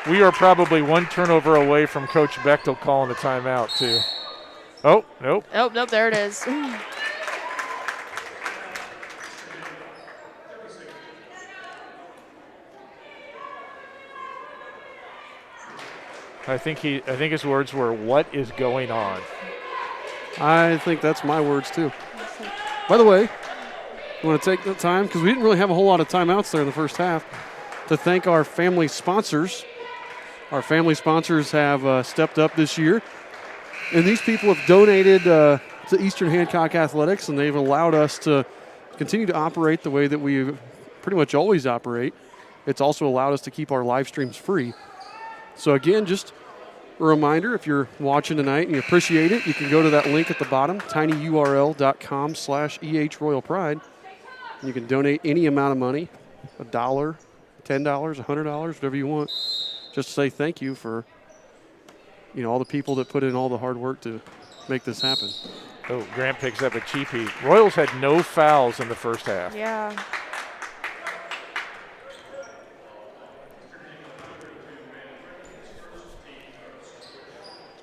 We are probably one turnover away from Coach Bechtel calling the timeout, too. Oh, nope. Oh, nope, there it is. I think his words were, "What is going on?" I think that's my words too. By the way, I want to take the time, because we didn't really have a whole lot of timeouts there in the first half, to thank our family sponsors. Our family sponsors have stepped up this year, and these people have donated to Eastern Hancock Athletics, and they've allowed us to continue to operate the way that we pretty much always operate. It's also allowed us to keep our live streams free. So again, just a reminder, if you're watching tonight and you appreciate it, you can go to that link at the bottom, tinyurl.com/EHRoyalPride. You can donate any amount of money, $1, $10, $100, whatever you want. Just to say thank you for, all the people that put in all the hard work to make this happen. Oh, Grant picks up a cheapie. Royals had no fouls in the first half. Yeah.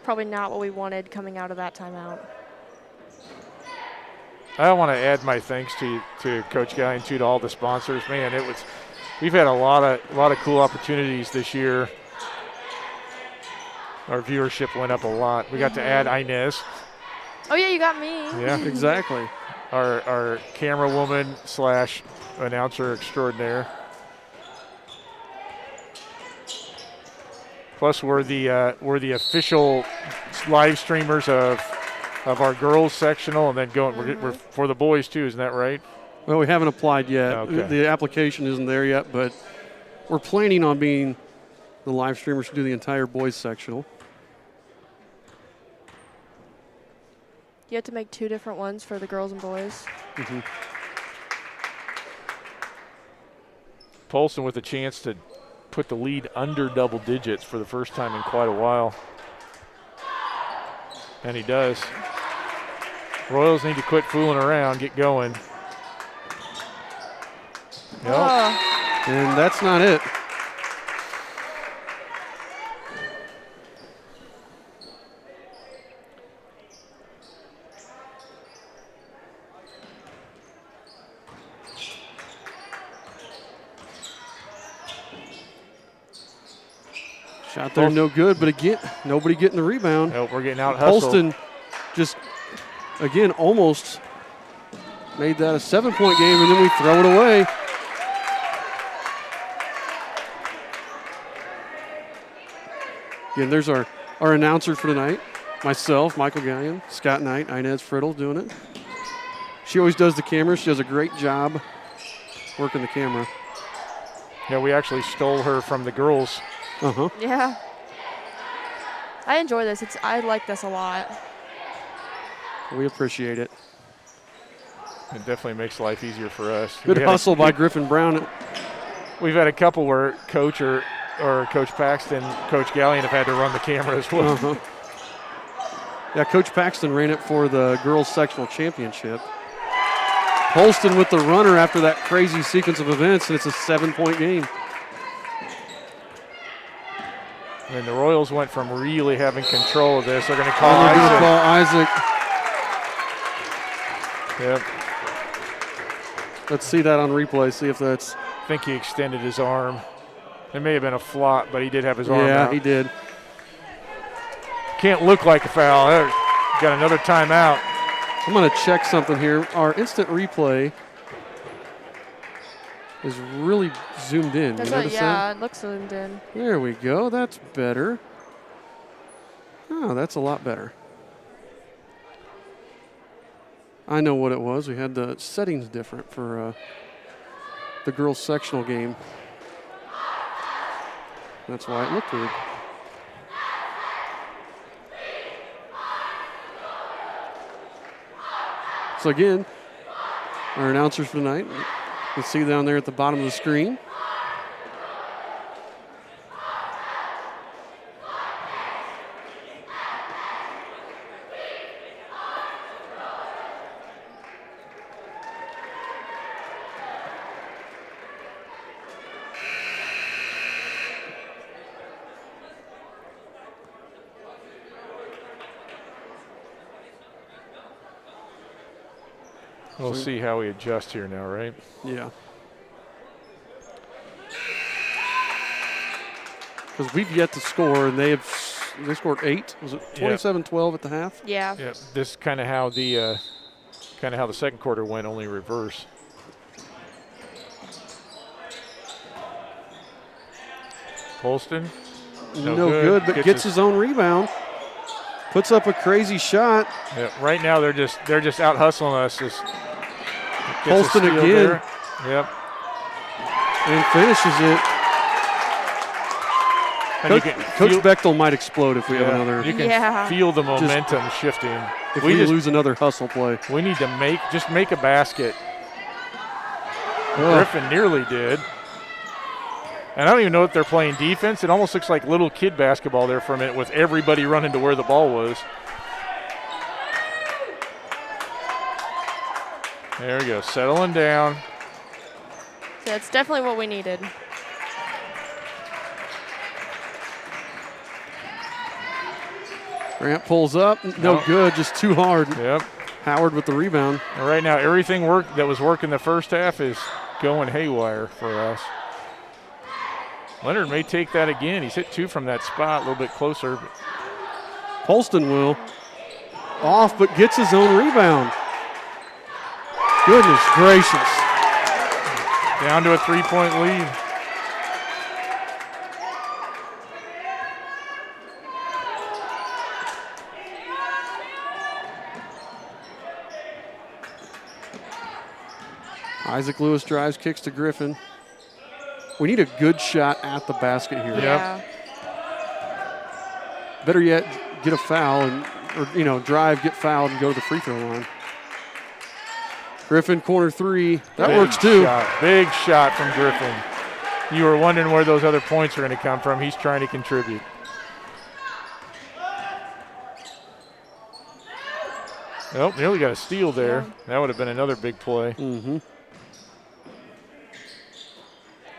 Probably not what we wanted coming out of that timeout. I want to add my thanks to Coach Guy and to all the sponsors. Man, we've had a lot of cool opportunities this year. Our viewership went up a lot. We got to add Inez. Oh yeah, you got me. Yeah, exactly. Our camera woman / announcer extraordinaire. Plus, we're the official live streamers of our girls sectional, and then we're for the boys too. Isn't that right? Well, we haven't applied yet. Okay. The application isn't there yet, but we're planning on being the live streamers who do the entire boys sectional. You have to make 2 different ones for the girls and boys. Mm-hmm. Polston with a chance to put the lead under double digits for the first time in quite a while. And he does. Royals need to quit fooling around, get going. Yep. And that's not it. Shot there, no good, but again, nobody getting the rebound. Nope, we're getting out hustled. Polston just, again, almost made that a 7-point game, and then we throw it away. Again, there's our announcer for tonight. Myself, Michael Gallion, Scott Knight, Inez Friddle doing it. She always does the camera. She does a great job working the camera. Yeah, we actually stole her from the girls. Uh-huh. Yeah. I enjoy this. I like this a lot. We appreciate it. It definitely makes life easier for us. Good hustle by Griffin Brown. We've had a couple where Coach or Coach Paxton, Coach Gallion have had to run the camera as well. Uh-huh. Yeah, Coach Paxton ran it for the girls sectional championship. Holston with the runner after that crazy sequence of events, and it's a 7-point game. And the Royals went from really having control of this. They're going to Call Isaac. Yep. Let's see that on replay, see if that's... I think he extended his arm. It may have been a flop, but he did have his arm out. Yeah, he did. Can't look like a foul. Got another timeout. I'm going to check something here. Our instant replay is really zoomed in. That's you notice that? It looks zoomed in. There we go. That's better. Oh, that's a lot better. I know what it was. We had the settings different for the girls' sectional game. That's why it looked weird. So again, our announcers for tonight, let's see down there at the bottom of the screen. We'll see how we adjust here now, right? Yeah. Because we've yet to score, and they scored 8. Was it 27-12 at the half? Yeah. Yeah. This is kind of how the second quarter went, only reverse. Holston. No good, but gets his own rebound. Puts up a crazy shot. Yeah, right now they're just out hustling us. Holston again. There. Yep. And finishes it. And Coach Bechtel might explode if we have another. You can feel the momentum shifting. If we lose another hustle play. We need to make a basket. Griffin nearly did. And I don't even know if they're playing defense. It almost looks like little kid basketball there for a minute with everybody running to where the ball was. There we go, settling down. So it's definitely what we needed. Grant pulls up. No good, just too hard. Yep. Howard with the rebound. And right now, everything that was working the first half is going haywire for us. Leonard may take that again. He's hit 2 from that spot, a little bit closer. Holston will. Off, but gets his own rebound. Goodness gracious. Down to a 3-point lead. Isaac Lewis drives, kicks to Griffin. We need a good shot at the basket here. Yeah. Better yet, get a foul or drive, get fouled, and go to the free throw line. Griffin, corner 3. That works too. Big shot from Griffin. You were wondering where those other points are going to come from. He's trying to contribute. Oh, nearly got a steal there. Yeah. That would have been another big play. Mm-hmm.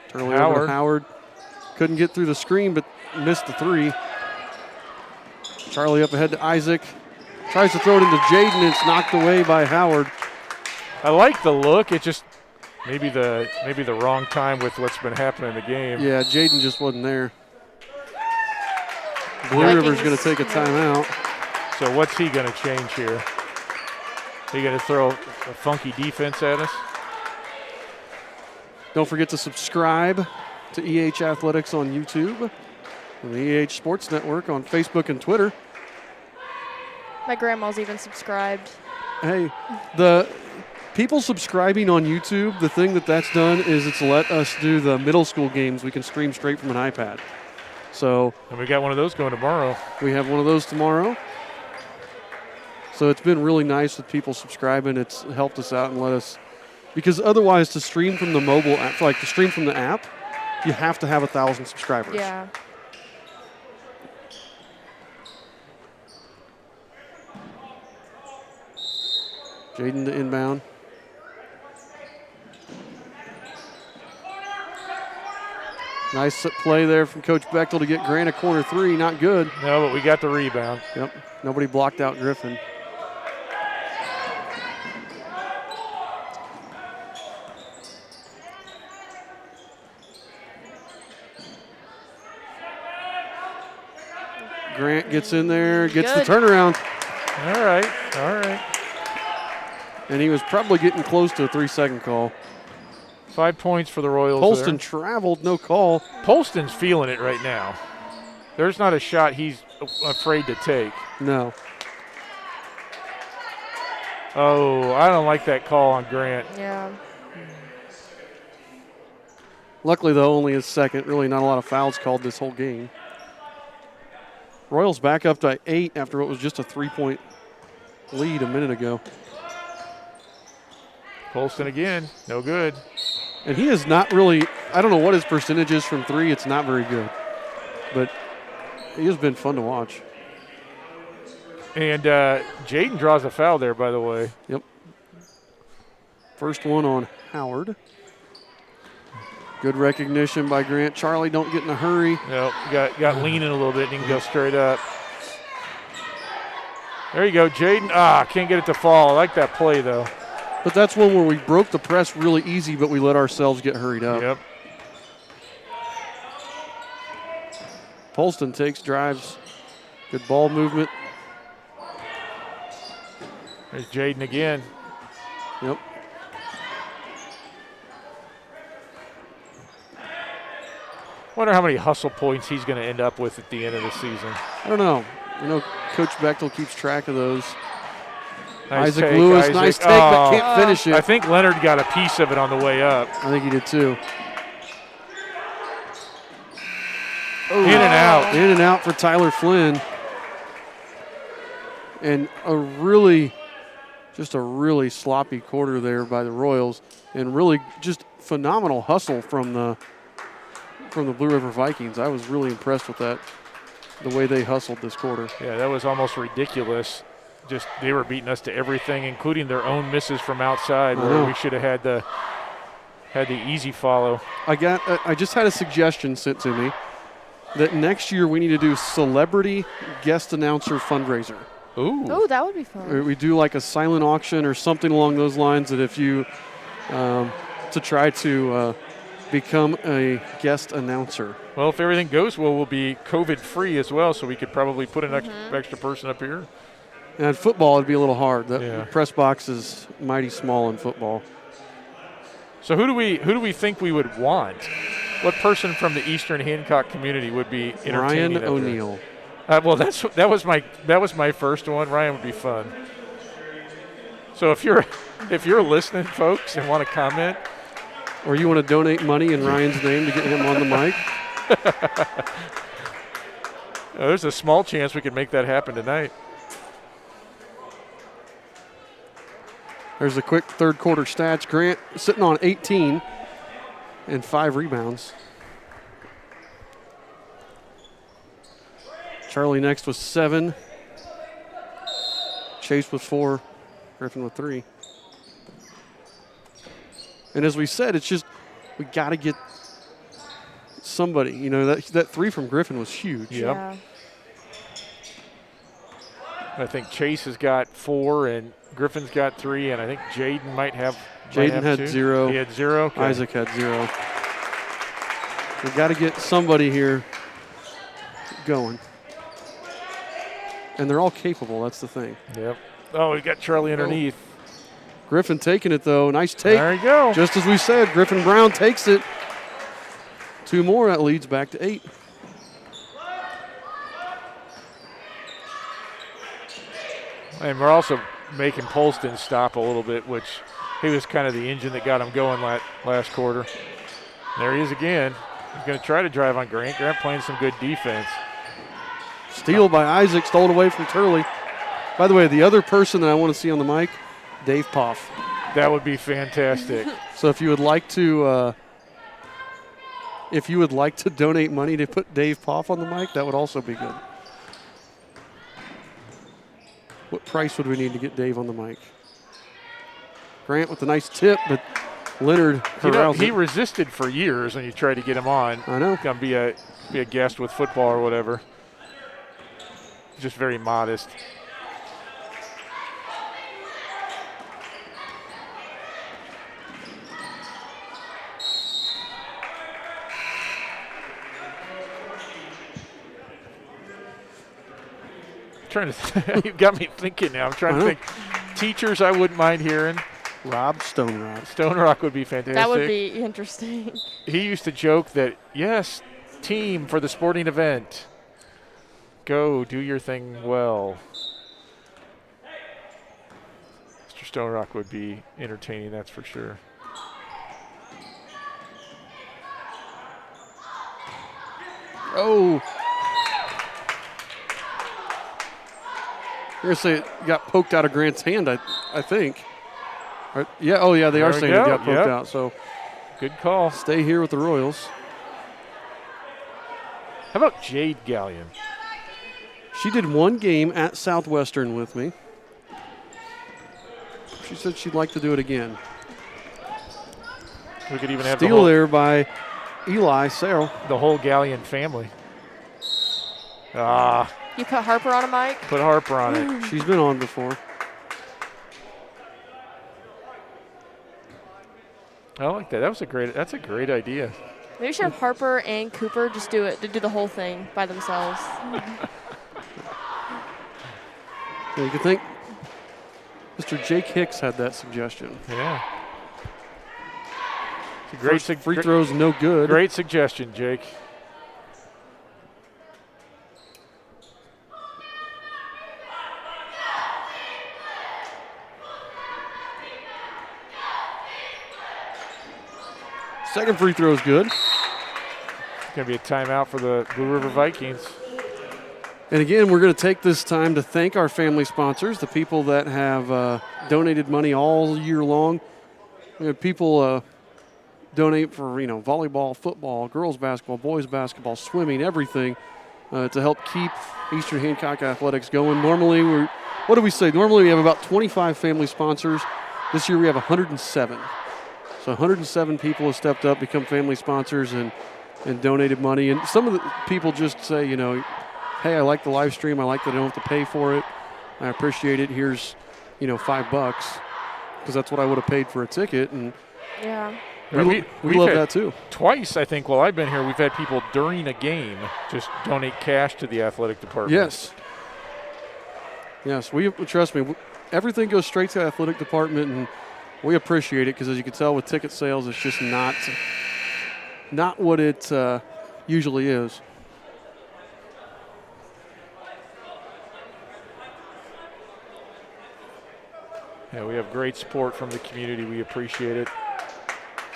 Turn over to Howard. Couldn't get through the screen, but missed the 3. Charlie up ahead to Isaac. Tries to throw it into Jaden. It's knocked away by Howard. I like the look. It just maybe the wrong time with what's been happening in the game. Yeah, Jaden just wasn't there. Blue River's going to take a timeout. So what's he going to change here? He going to throw a funky defense at us? Don't forget to subscribe to EH Athletics on YouTube and the EH Sports Network on Facebook and Twitter. My grandma's even subscribed. Hey, the people subscribing on YouTube, the thing that's done is it's let us do the middle school games. We can stream straight from an iPad. So And we got one of those going tomorrow. we have one of those tomorrow. So it's been really nice with people subscribing. It's helped us out and let us, because otherwise to stream from the mobile app, like to stream from the app, you have to have 1,000 subscribers. Yeah. Jaden to inbound. Nice play there from Coach Bechtel to get Grant a corner three. Not good. No, but we got the rebound. Yep. Nobody blocked out Griffin. Grant gets in there, gets Good. the turnaround, All right, all right. and he was probably getting close to a 3-second call. 5 points for the Royals. Polston traveled, no call. there. Polston's feeling it right now. There's not a shot he's afraid to take. No. Oh, I don't like that call on Grant. Yeah. Luckily, though, only his second. Really not a lot of fouls called this whole game. Royals back up to 8 after what was just a 3-point lead a minute ago. Polston again, no good. And he is not really, I don't know what his percentage is from three. It's not very good. But he has been fun to watch. And Jaden draws a foul there, by the way. Yep. First one on Howard. Good recognition by Grant. Charlie, don't get in a hurry. No, got leaning a little bit and he can go straight up. There you go, Jaden. Can't get it to fall. I like that play, though. But that's one where we broke the press really easy, but we let ourselves get hurried up. Yep. Polston takes, drives. Good ball movement. There's Jaden again. Yep. Wonder how many hustle points he's going to end up with at the end of the season. I don't know. You know, Coach Bechtel keeps track of those. Nice Isaac take, Lewis, Isaac. nice take, but can't finish it. I think Leonard got a piece of it on the way up. I think he did too. In and out. In and out for Tyler Flynn. And just a really sloppy quarter there by the Royals, and really just phenomenal hustle from the Blue River Vikings. I was really impressed with that, the way they hustled this quarter. Yeah, that was almost ridiculous. Just they were beating us to everything, including their own misses from outside, where we should have had the easy follow. I just had a suggestion sent to me that next year we need to do celebrity guest announcer fundraiser. Ooh. Oh, that would be fun. Or we do like a silent auction or something along those lines, that if you to try to become a guest announcer. Well, if everything goes well, we'll be COVID-free as well, so we could probably put an extra person up here. And football, it'd be a little hard. The Yeah. press box is mighty small in football. So who do we think we would want? What person from the Eastern Hancock community would be entertaining? Ryan up there? O'Neill. Well, that was my first one. Ryan would be fun. So if you're listening, folks, and want to comment, Or you want to donate money in Ryan's name to get him on the mic? there's a small chance we could make that happen tonight. There's a quick third quarter stats. Grant sitting on 18 and 5 rebounds. Charlie next with 7. Chase with 4. Griffin with 3. And as we said, it's just we got to get somebody. You know, that 3 from Griffin was huge. Yep. Yeah. I think Chase has got 4 and Griffin's got 3, and I think Jaden might have. Jaden had 2. 0. He had 0. Okay. Isaac had 0. We got to get somebody here going. And they're all capable, that's the thing. Yep. Oh, we got Charlie underneath. Griffin taking it, though. Nice take. There you go. Just as we said, Griffin Brown takes it. 2 more, that leads back to 8. And we're also making Polston stop a little bit, which he was kind of the engine that got him going last quarter. There he is again. He's going to try to drive on Grant. Grant playing some good defense. Steal by Isaac, stole it away from Turley. By the way, the other person that I want to see on the mic, Dave Poff. That would be fantastic. So if you would like to donate money to put Dave Poff on the mic, that would also be good. What price would we need to get Dave on the mic? Grant with a nice tip, but Leonard corrals he it. resisted for years when you tried to get him on. I know. Gonna be a guest with football or whatever. Just very modest. Trying to, you got me thinking now. I'm trying to think. Teachers, I wouldn't mind hearing. Rob Stone Rock. Stone Rock would be fantastic. That would be interesting. He used to joke that, yes, team for the sporting event. Go, do your thing well. Mr. Stone Rock would be entertaining, that's for sure. Oh. You're going to say it got poked out of Grant's hand, I think. Yeah, oh, yeah, they are saying it got poked out. So good call. Stay here with the Royals. How about Jade Gallion? She did one game at Southwestern with me. She said she'd like to do it again. We could even have steal there by Eli Sarrell. The whole Gallion family. You put Harper on a mic? Put Harper on it. She's been on before. I like that. That's a great idea. Maybe we should have Harper and Cooper just do the whole thing by themselves. Yeah, you could think Mr. Jake Hicks had that suggestion. Yeah. It's a great free throws, no good. Great suggestion, Jake. Second free throw is good. It's going to be a timeout for the Blue River Vikings. And again, we're going to take this time to thank our family sponsors, the people that have donated money all year long. We have people donate for, volleyball, football, girls basketball, boys basketball, swimming, everything to help keep Eastern Hancock athletics going. Normally, what do we say? Normally, we have about 25 family sponsors. This year, we have 107. So 107 people have stepped up, become family sponsors, and donated money. And some of the people just say, hey, I like the live stream. I like that I don't have to pay for it. I appreciate it. Here's, $5 because that's what I would have paid for a ticket. And yeah, we love that too. Twice, I think, while I've been here, we've had people during a game just donate cash to the athletic department. Yes. Trust me, everything goes straight to the athletic department, and we appreciate it because, as you can tell with ticket sales, it's just not what it usually is. Yeah, we have great support from the community. We appreciate it.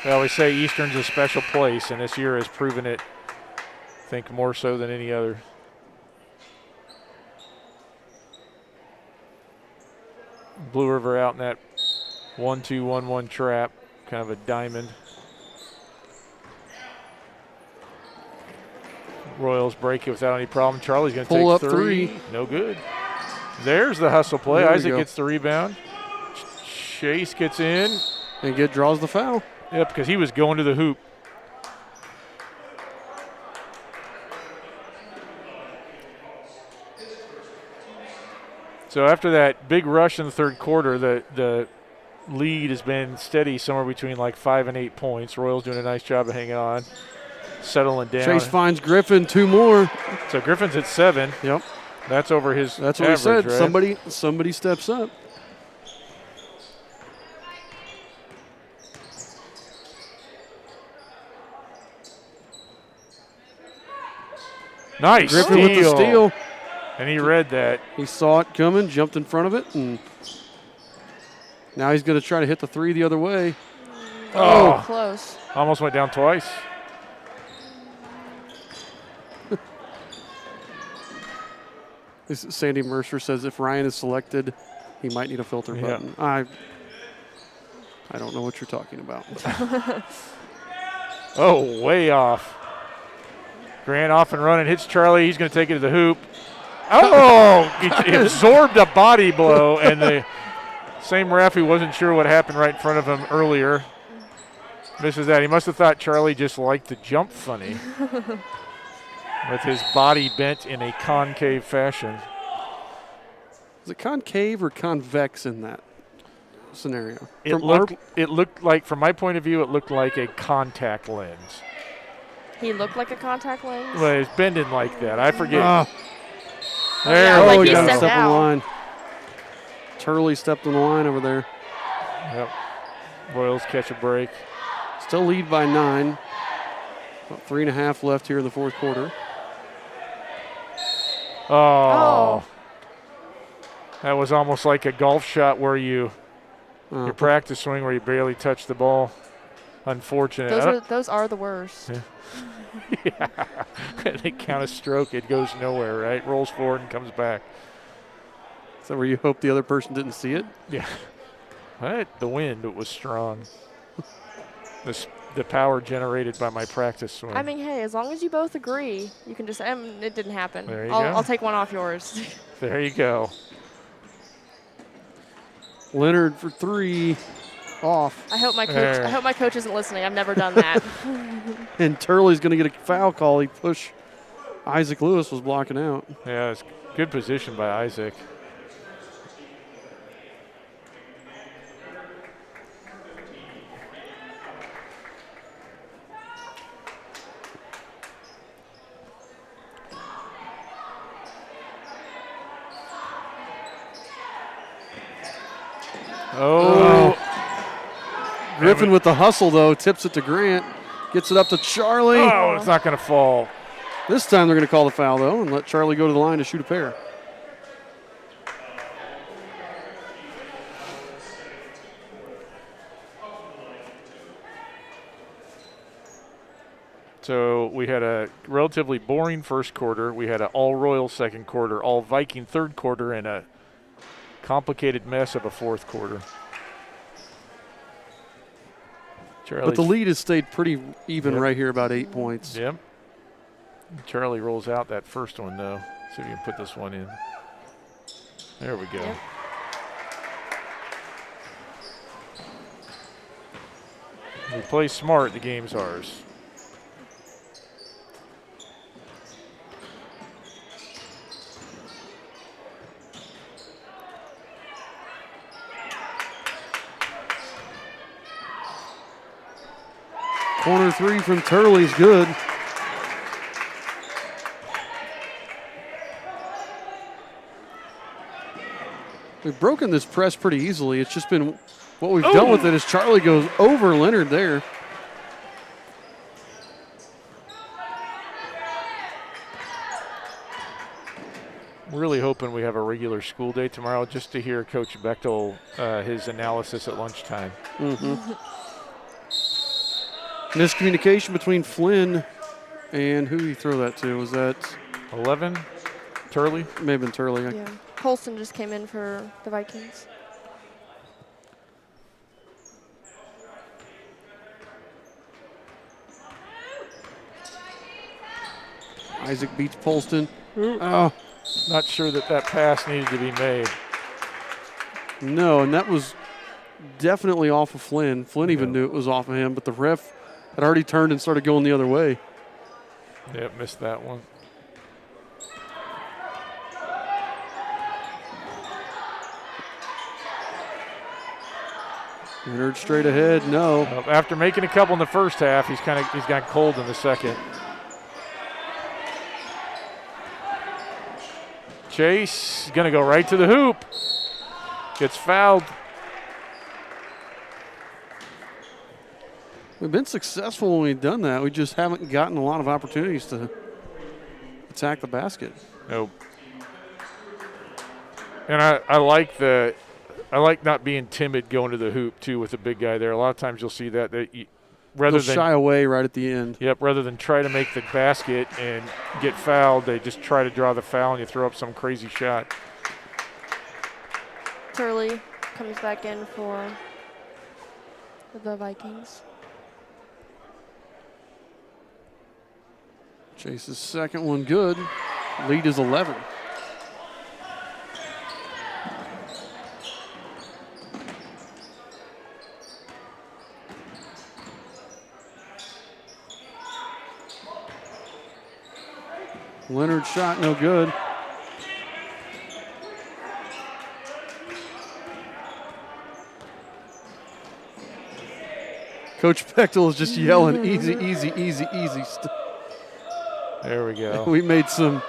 I always say Eastern's a special place, and this year has proven it, I think, more so than any other. Blue River out in that 1-2-1-1 trap, kind of a diamond. Royals break it without any problem. Charlie's going to take pull up three. No good. There's the hustle play. Isaac gets the rebound. Chase gets in. And draws the foul. Yep, because he was going to the hoop. So after that big rush in the third quarter, the lead has been steady somewhere between like 5 and 8 points. Royals doing a nice job of hanging on, settling down. Chase finds Griffin, 2 more. So Griffin's at 7. Yep. That's over his That's what average, we said. right? Somebody steps up. Nice Griffin with the steal. And he read that. He saw it coming, jumped in front of it, and now he's going to try to hit the three the other way. Oh, close. Almost went down twice. Sandy Mercer says if Ryan is selected, he might need a filter button. I don't know what you're talking about. Oh, way off. Grant off and running, hits Charlie. He's going to take it to the hoop. Oh, he absorbed a body blow, and the same ref who wasn't sure what happened right in front of him earlier misses that. He must have thought Charlie just liked to jump funny with his body bent in a concave fashion. Is it concave or convex in that scenario? It looked like, from my point of view, it looked like a contact lens. He looked like a contact lens. Well, it's bending like that. I forget. Yeah, like he he got stepped to step on the out. line. Turley stepped on the line over there. Yep. Royals catch a break. Still lead by 9. About 3.5 left here in the fourth quarter. Oh. That was almost like a golf shot where your practice swing where you barely touch the ball. Unfortunate. Those are the worst. Yeah. They count a stroke. It goes nowhere, right? Rolls forward and comes back. Is that where you hope the other person didn't see it? Yeah. The wind was strong. The power generated by my practice swing. I mean, hey, as long as you both agree, you can just say, it didn't happen. There you go. I'll take one off yours. There you go. Leonard for 3. Off. I hope my coach isn't listening. I've never done that. And Turley's going to get a foul call. He pushed. Isaac Lewis was blocking out. Yeah, it's good position by Isaac. Oh. Griffin with the hustle, though, tips it to Grant. Gets it up to Charlie. Oh, it's not going to fall. This time they're going to call the foul, though, and let Charlie go to the line to shoot a pair. So we had a relatively boring first quarter. We had an all-Royal second quarter, all-Viking third quarter, and a complicated mess of a fourth quarter. But the lead has stayed pretty even right here, about 8 points. Yep. Charlie rolls out that first one, though. See if you can put this one in. There we go. Yep. We play smart, the game's ours. Corner 3 from Turley's good. We've broken this press pretty easily. It's just been what we've done with it is Charlie goes over Leonard there. Really hoping we have a regular school day tomorrow just to hear Coach Bechtel, his analysis at lunchtime. Miscommunication between Flynn and who did he throw that to? Was that 11? Turley? May have been Turley. Yeah. Colston just came in for the Vikings. Isaac beats Polston. Oh, Not sure that pass needed to be made. no, and that was definitely off of Flynn. Flynn even knew it was off of him, but the ref had already turned and started going the other way. Yep, missed that one. Leonard straight ahead, no. After making a couple in the first half, he's got cold in the second. Chase is going to go right to the hoop. Gets fouled. We've been successful when we've done that. We just haven't gotten a lot of opportunities to attack the basket. Nope. And I like not being timid going to the hoop too with the big guy there. A lot of times you'll see that rather they'll than shy away right at the end. Yep, rather than try to make the basket and get fouled, they just try to draw the foul and you throw up some crazy shot. Turley comes back in for the Vikings. Chase's second one good. Lead is 11. Leonard's shot no good. Coach Bechtel is just yelling, easy, easy, easy, easy. There we go. We made some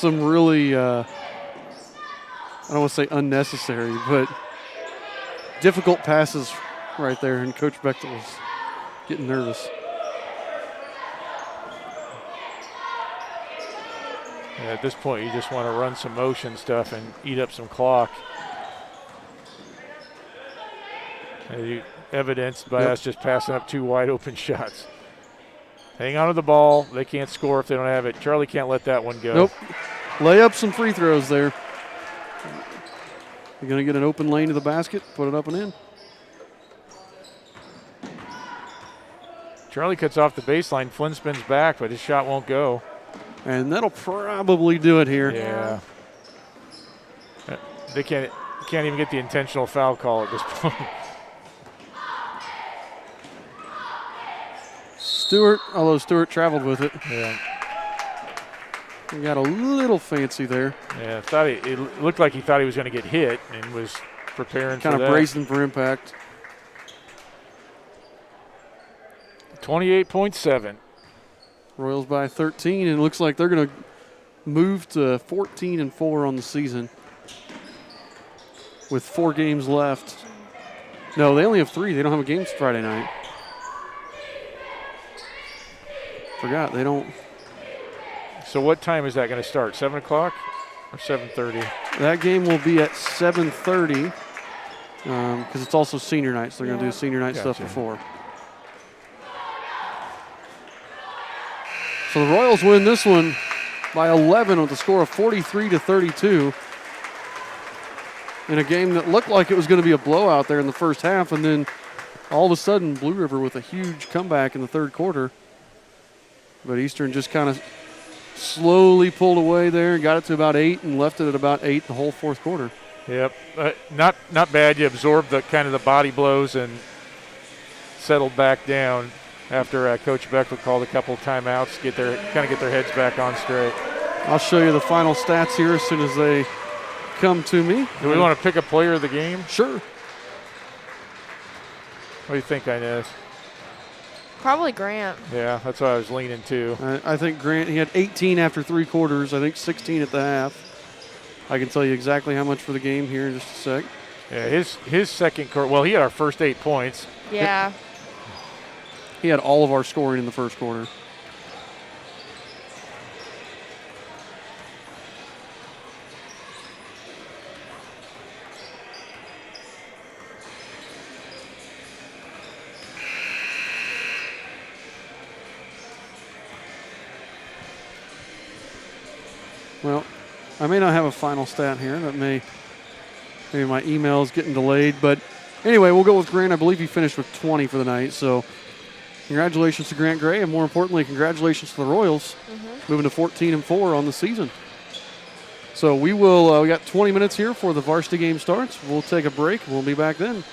really, I don't want to say unnecessary, but difficult passes right there, and Coach Bechtel was getting nervous. Yeah, at this point, you just want to run some motion stuff and eat up some clock. Evidenced by us just passing up 2 wide open shots. Hang on to the ball. They can't score if they don't have it. Charlie can't let that one go. Nope. Lay up some free throws there. You're going to get an open lane to the basket, put it up and in. Charlie cuts off the baseline. Flynn spins back, but his shot won't go. And that'll probably do it here. Yeah. They can't even get the intentional foul call at this point. Stewart, although Stewart traveled with it. Yeah. He got a little fancy there. Yeah, it looked like he thought he was going to get hit and was preparing for that. Kind of bracing for impact. 28.7. Royals by 13, and it looks like they're going to move to 14-4 on the season with 4 games left. No, they only have 3. They don't have a game Friday night. Forgot, they don't. So what time is that going to start, 7 o'clock or 7:30? That game will be at 7:30 because it's also senior night, so they're going to do senior night stuff before. So the Royals win this one by 11 with a score of 43-32 in a game that looked like it was going to be a blowout there in the first half, and then all of a sudden Blue River with a huge comeback in the third quarter. But Eastern just kind of slowly pulled away there and got it to about 8 and left it at about 8 the whole fourth quarter. Yep, not bad. You absorbed the kind of the body blows and settled back down after Coach Bechtel called a couple of timeouts, get their heads back on straight. I'll show you the final stats here as soon as they come to me. Do we want to pick a player of the game? Sure. What do you think, Inez? Probably Grant. Yeah, that's what I was leaning to. I think Grant, he had 18 after 3 quarters, I think 16 at the half. I can tell you exactly how much for the game here in just a sec. Yeah, his second quarter, well, he had our first 8 points. Yeah. He had all of our scoring in the first quarter. Well, I may not have a final stat here. That maybe my email is getting delayed. But anyway, we'll go with Grant. I believe he finished with 20 for the night. So congratulations to Grant Gray, and more importantly, congratulations to the Royals, moving to 14-4 on the season. So we got 20 minutes here before the varsity game starts. We'll take a break. We'll be back then.